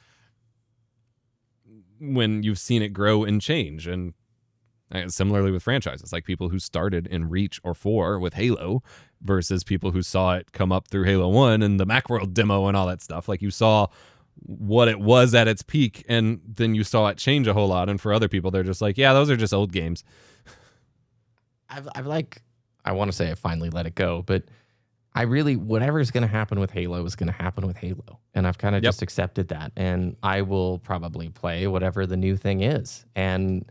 when you've seen it grow and change. And similarly with franchises, like people who started in Reach or 4 with Halo versus people who saw it come up through Halo 1 and the Macworld demo and all that stuff. Like, you saw what it was at its peak, and then you saw it change a whole lot. And for other people, they're just like, yeah, those are just old games. I want to say I finally let it go, but I really, whatever's going to happen with Halo is going to happen with Halo. And I've kind of just accepted that. And I will probably play whatever the new thing is and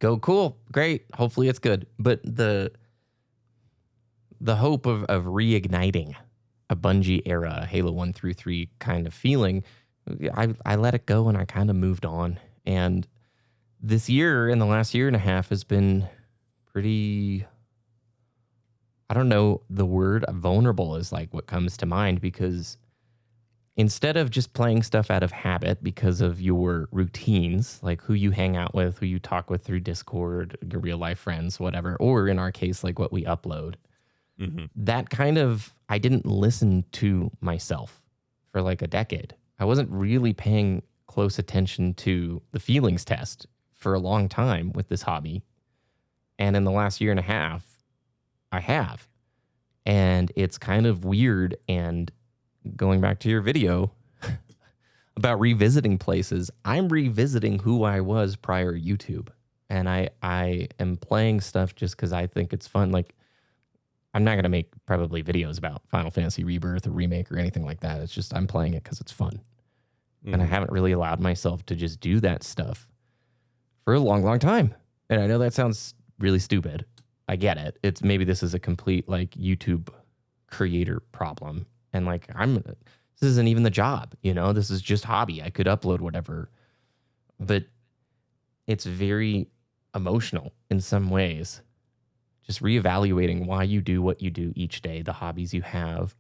go, cool, great. Hopefully it's good. But the hope of reigniting a Bungie era, Halo 1 through 3 kind of feeling, I let it go and I kind of moved on. And this year, in the last year and a half, has been pretty... I don't know, the word vulnerable is like what comes to mind, because instead of just playing stuff out of habit because of your routines, like who you hang out with, who you talk with through Discord, your real life friends, whatever, or in our case, like what we upload, that kind of, I didn't listen to myself for like a decade. I wasn't really paying close attention to the feelings test for a long time with this hobby. And in the last year and a half, I have. And it's kind of weird. And going back to your video about revisiting places, I'm revisiting who I was prior to YouTube. And I am playing stuff just because I think it's fun. Like, I'm not going to make probably videos about Final Fantasy Rebirth or Remake or anything like that. It's just I'm playing it because it's fun. And I haven't really allowed myself to just do that stuff for a long, long time. And I know that sounds really stupid. I get it. It's maybe this is a complete like YouTube creator problem. And like this isn't even the job, you know, this is just hobby. I could upload whatever. But it's very emotional in some ways. Just reevaluating why you do what you do each day, the hobbies you have.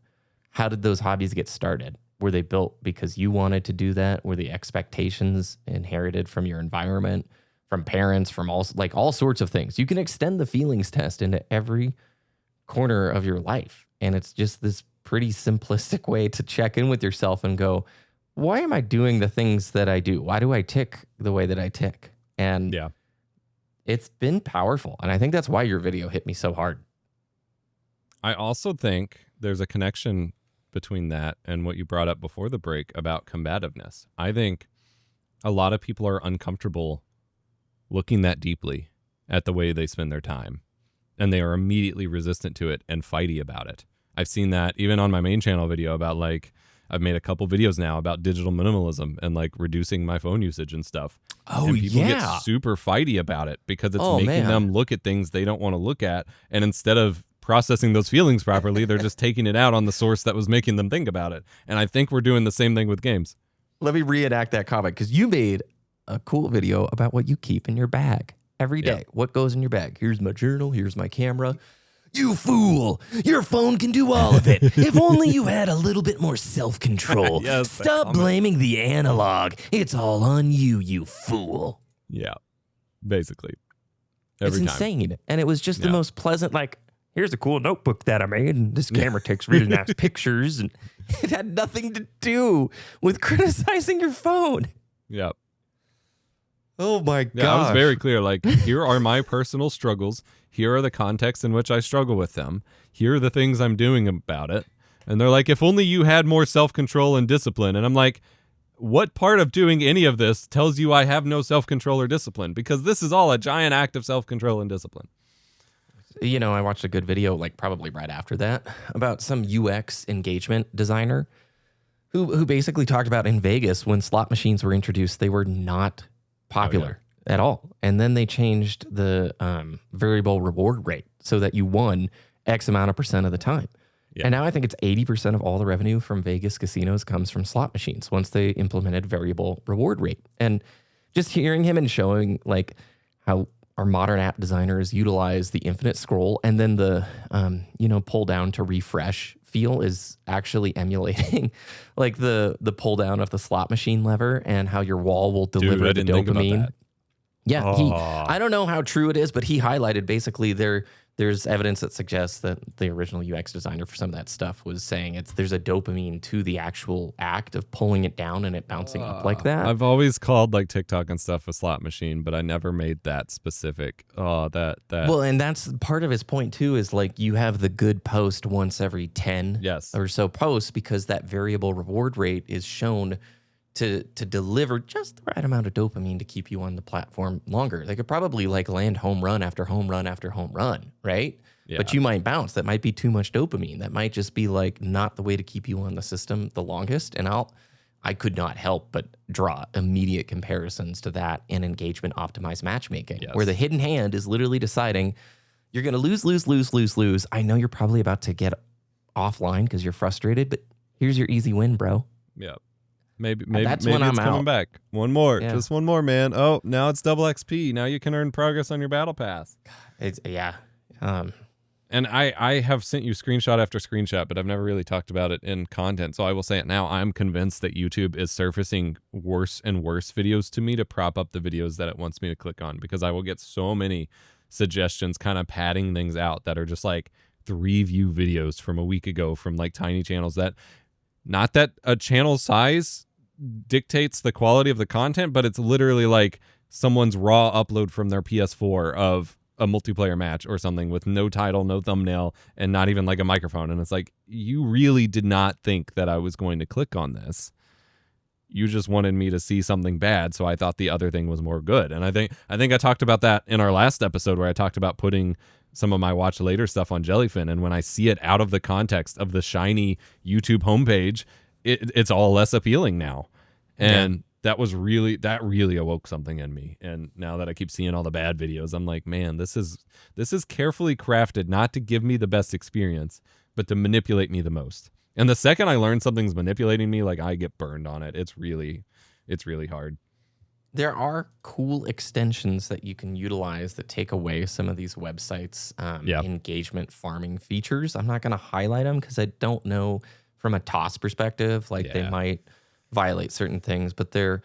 How did those hobbies get started? Were they built because you wanted to do that? Were the expectations inherited from your environment? From parents, from all sorts of things. You can extend the feelings test into every corner of your life. And it's just this pretty simplistic way to check in with yourself and go, why am I doing the things that I do? Why do I tick the way that I tick? And it's been powerful. And I think that's why your video hit me so hard. I also think there's a connection between that and what you brought up before the break about combativeness. I think a lot of people are uncomfortable looking that deeply at the way they spend their time, and they are immediately resistant to it and fighty about it. I've seen that even on my main channel video about like, I've made a couple videos now about digital minimalism and like reducing my phone usage and stuff. Oh, and people get super fighty about it because it's making them look at things they don't want to look at. And instead of processing those feelings properly, they're just taking it out on the source that was making them think about it. And I think we're doing the same thing with games. Let me reenact that comment, because you made a cool video about what you keep in your bag every day. What goes in your bag? Here's my journal. Here's my camera. You fool! Your phone can do all of it. If only you had a little bit more self-control. Stop blaming the analog. It's all on you, you fool. Yeah, basically. It's insane. And it was just the most pleasant, like, here's a cool notebook that I made, and this camera takes really nice pictures. And it had nothing to do with criticizing your phone. Yeah. Oh my God. Yeah, I was very clear. Like, here are my personal struggles. Here are the contexts in which I struggle with them. Here are the things I'm doing about it. And they're like, if only you had more self-control and discipline. And I'm like, what part of doing any of this tells you I have no self-control or discipline? Because this is all a giant act of self-control and discipline. You know, I watched a good video, like probably right after that, about some UX engagement designer who basically talked about in Vegas when slot machines were introduced, they were not popular at all. And then they changed the variable reward rate so that you won X amount of percent of the time. Yeah. And now I think it's 80% of all the revenue from Vegas casinos comes from slot machines once they implemented variable reward rate. And just hearing him and showing like how our modern app designers utilize the infinite scroll and then the, pull down to refresh feel is actually emulating like the pull down of the slot machine lever and how your wall will deliver the dopamine. Yeah, I don't know how true it is, but he highlighted basically there's evidence that suggests that the original UX designer for some of that stuff was saying there's a dopamine to the actual act of pulling it down and it bouncing up like that. I've always called like TikTok and stuff a slot machine, but I never made that specific. That. Well, and that's part of his point too, is like you have the good post once every 10 or so posts because that variable reward rate is shown to deliver just the right amount of dopamine to keep you on the platform longer. They could probably like land home run after home run after home run, right? Yeah. But you might bounce. That might be too much dopamine. That might just be like not the way to keep you on the system the longest. And I could not help but draw immediate comparisons to that in engagement optimized matchmaking, where the hidden hand is literally deciding you're going to lose. I know you're probably about to get offline because you're frustrated, but here's your easy win, bro. Yeah. Maybe That's when it's I'm coming out. back. One more. Yeah. Just one more, man. Oh, now it's double XP. Now you can earn progress on your battle pass. And I have sent you screenshot after screenshot, but I've never really talked about it in content. So I will say it now. I'm convinced that YouTube is surfacing worse and worse videos to me to prop up the videos that it wants me to click on, because I will get so many suggestions kind of padding things out that are just like 3 view videos from a week ago from like tiny channels. That, not that a channel size dictates the quality of the content, but it's literally like someone's raw upload from their PS4 of a multiplayer match or something with no title, no thumbnail, and not even like a microphone. And it's like, you really did not think that I was going to click on this. You just wanted me to see something bad, so I thought the other thing was more good. And I think I talked about that in our last episode, where I talked about putting some of my watch later stuff on Jellyfin, and when I see it out of the context of the shiny YouTube homepage, it's all less appealing now. And that really awoke something in me. And now that I keep seeing all the bad videos, I'm like, man, this is carefully crafted not to give me the best experience, but to manipulate me the most. And the second I learn something's manipulating me, like, I get burned on it. It's really hard. There are cool extensions that you can utilize that take away some of these websites' engagement farming features. I'm not going to highlight them because I don't know from a TOS perspective, like they might violate certain things, but you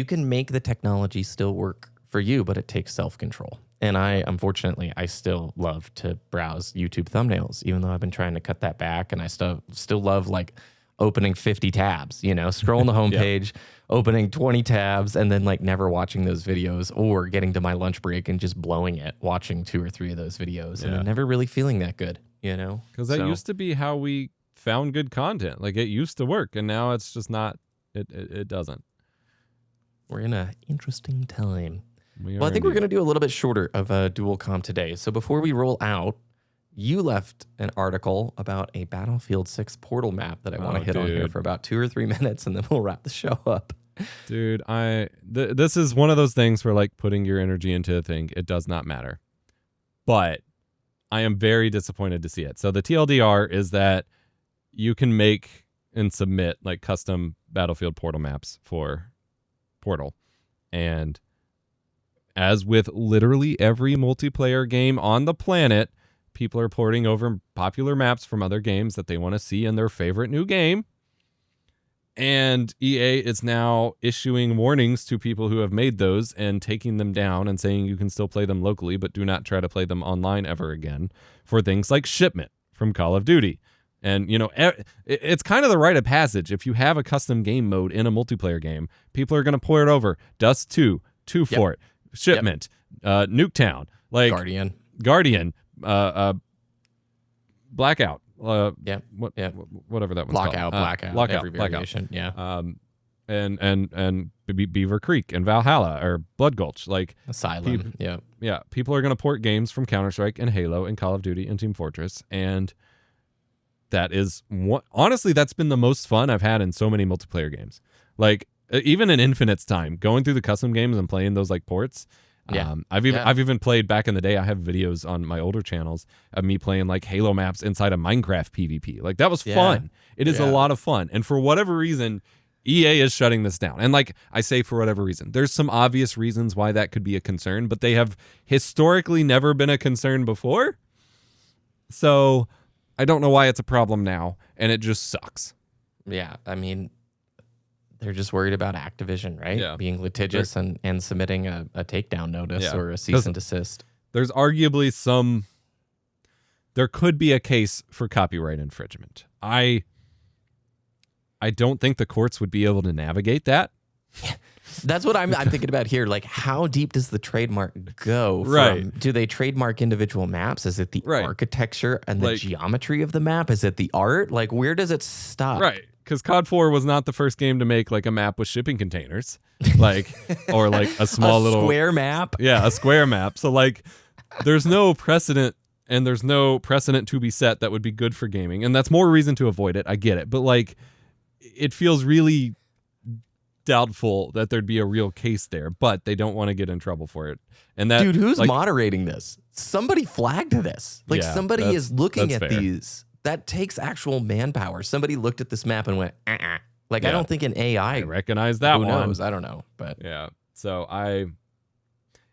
can make the technology still work for you, but it takes self-control. And unfortunately, I still love to browse YouTube thumbnails, even though I've been trying to cut that back. And I still love like opening 50 tabs, scrolling the homepage, opening 20 tabs, and then like never watching those videos, or getting to my lunch break and just blowing it, watching 2 or 3 of those videos, and then never really feeling that good, Because that used to be how we found good content. Like, it used to work, and now it's just not. It doesn't. We're in an interesting time. Well, I think we're going to do a little bit shorter of a Dual Comm today. So before we roll out, you left an article about a Battlefield 6 portal map that I want to hit on here for about 2 or 3 minutes, and then we'll wrap the show up. Dude, this is one of those things where, like, putting your energy into a thing, it does not matter. But I am very disappointed to see it. So the TLDR is that you can make and submit like custom Battlefield portal maps for Portal. And as with literally every multiplayer game on the planet, people are porting over popular maps from other games that they want to see in their favorite new game. And EA is now issuing warnings to people who have made those and taking them down and saying you can still play them locally, but do not try to play them online ever again, for things like Shipment from Call of Duty. And, it's kind of the rite of passage. If you have a custom game mode in a multiplayer game, people are going to port it over. Dust 2, Fort, Shipment, Nuketown, like Guardian, Blackout. Whatever that one's called. Blackout, every Blackout. variation. And Beaver Creek and Valhalla or Blood Gulch, like Asylum. People are going to port games from Counter-Strike and Halo and Call of Duty and Team Fortress, and that is honestly, that's been the most fun I've had in so many multiplayer games. Like, even in Infinite's time, going through the custom games and playing those like ports. I've even played back in the day. I have videos on my older channels of me playing like Halo maps inside of Minecraft PvP. Like, that was fun. It is a lot of fun. And for whatever reason, EA is shutting this down. And like I say, for whatever reason, there's some obvious reasons why that could be a concern, but they have historically never been a concern before. So I don't know why it's a problem now, and it just sucks. Yeah, I mean, they're just worried about Activision, right? Yeah. Being litigious and submitting a takedown notice or a cease and desist. There's arguably there could be a case for copyright infringement. I don't think the courts would be able to navigate that. That's what I'm thinking about here. Like, how deep does the trademark go? Right. Do they trademark individual maps? Is it the architecture and the geometry of the map? Is it the art? Like, where does it stop? Right. because COD 4 was not the first game to make like a map with shipping containers, like or like a small little square map. Yeah, a square map. So like, there's no precedent, and there's no precedent to be set that would be good for gaming, and that's more reason to avoid it. I get it, but like, it feels really doubtful that there'd be a real case there, but they don't want to get in trouble for it. And that, dude, who's like, moderating this? Somebody flagged this. Like, Yeah, somebody is looking at fair. these. That takes actual manpower. Somebody looked at this map and went, like, Yeah. I don't think an AI. I recognize that Who one. knows? I don't know, but Yeah. So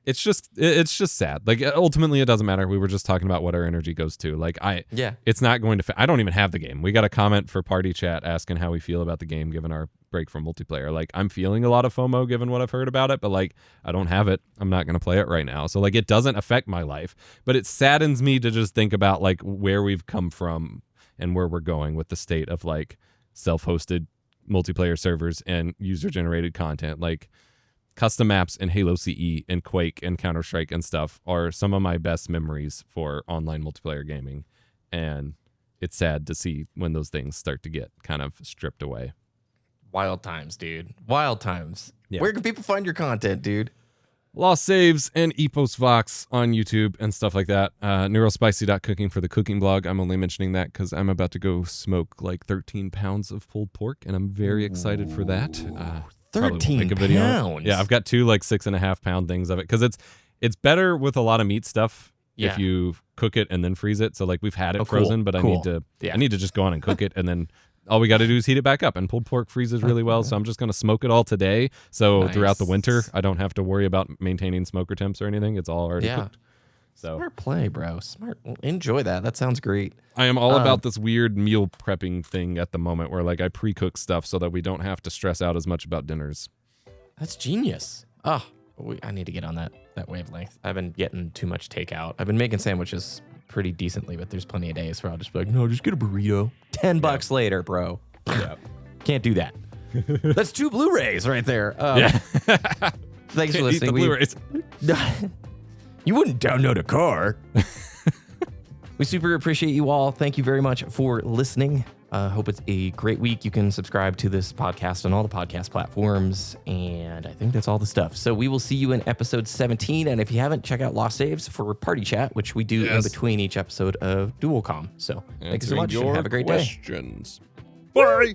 it's just sad. Like, ultimately, it doesn't matter. We were just talking about what our energy goes to. Like, it's not going to. I don't even have the game. We got a comment for party chat asking how we feel about the game given our break from multiplayer. Like, I'm feeling a lot of FOMO given what I've heard about it, but like, I don't have it. I'm not going to play it right now. So like, it doesn't affect my life, but it saddens me to just think about like where we've come from and where we're going with the state of like self-hosted multiplayer servers and user-generated content. Like, custom maps in Halo CE and Quake and Counter-Strike and stuff are some of my best memories for online multiplayer gaming. And it's sad to see when those things start to get kind of stripped away. wild times, dude. Wild times. Yeah. Where can people find your content, dude? Lost Saves and Epos Vox on YouTube and stuff like that. Neurospicy.cooking for the cooking blog. I'm only mentioning that because I'm about to go smoke like 13 pounds of pulled pork, and I'm very excited for that. 13 pounds? Yeah, I've got 2 like 6.5 pound things of it because it's better with a lot of meat stuff if you cook it and then freeze it. So like, we've had it frozen, but I need to just go on and cook it, and then all we got to do is heat it back up. And pulled pork freezes really well, so I'm just going to smoke it all today. So throughout the winter, I don't have to worry about maintaining smoker temps or anything. It's all already cooked. So smart play, bro. Smart. Enjoy that. That sounds great. I am all about this weird meal prepping thing at the moment where like I pre-cook stuff so that we don't have to stress out as much about dinners. That's genius. Oh, I need to get on that wavelength. I've been getting too much takeout. I've been making sandwiches pretty decently, but there's plenty of days where I'll just be like, no, just get a burrito. $10 later, bro. Yeah. Can't do that. That's 2 Blu-rays right there. Thanks for listening. Eat the Blu-rays. You wouldn't download a car. We super appreciate you all. Thank you very much for listening. Hope it's a great week. You can subscribe to this podcast on all the podcast platforms, and I think that's all the stuff. So we will see you in episode 17, and if you haven't, check out Lost Saves for Party Chat, which we do in between each episode of Dual Comm. So thank you so much, and have a great day. Bye.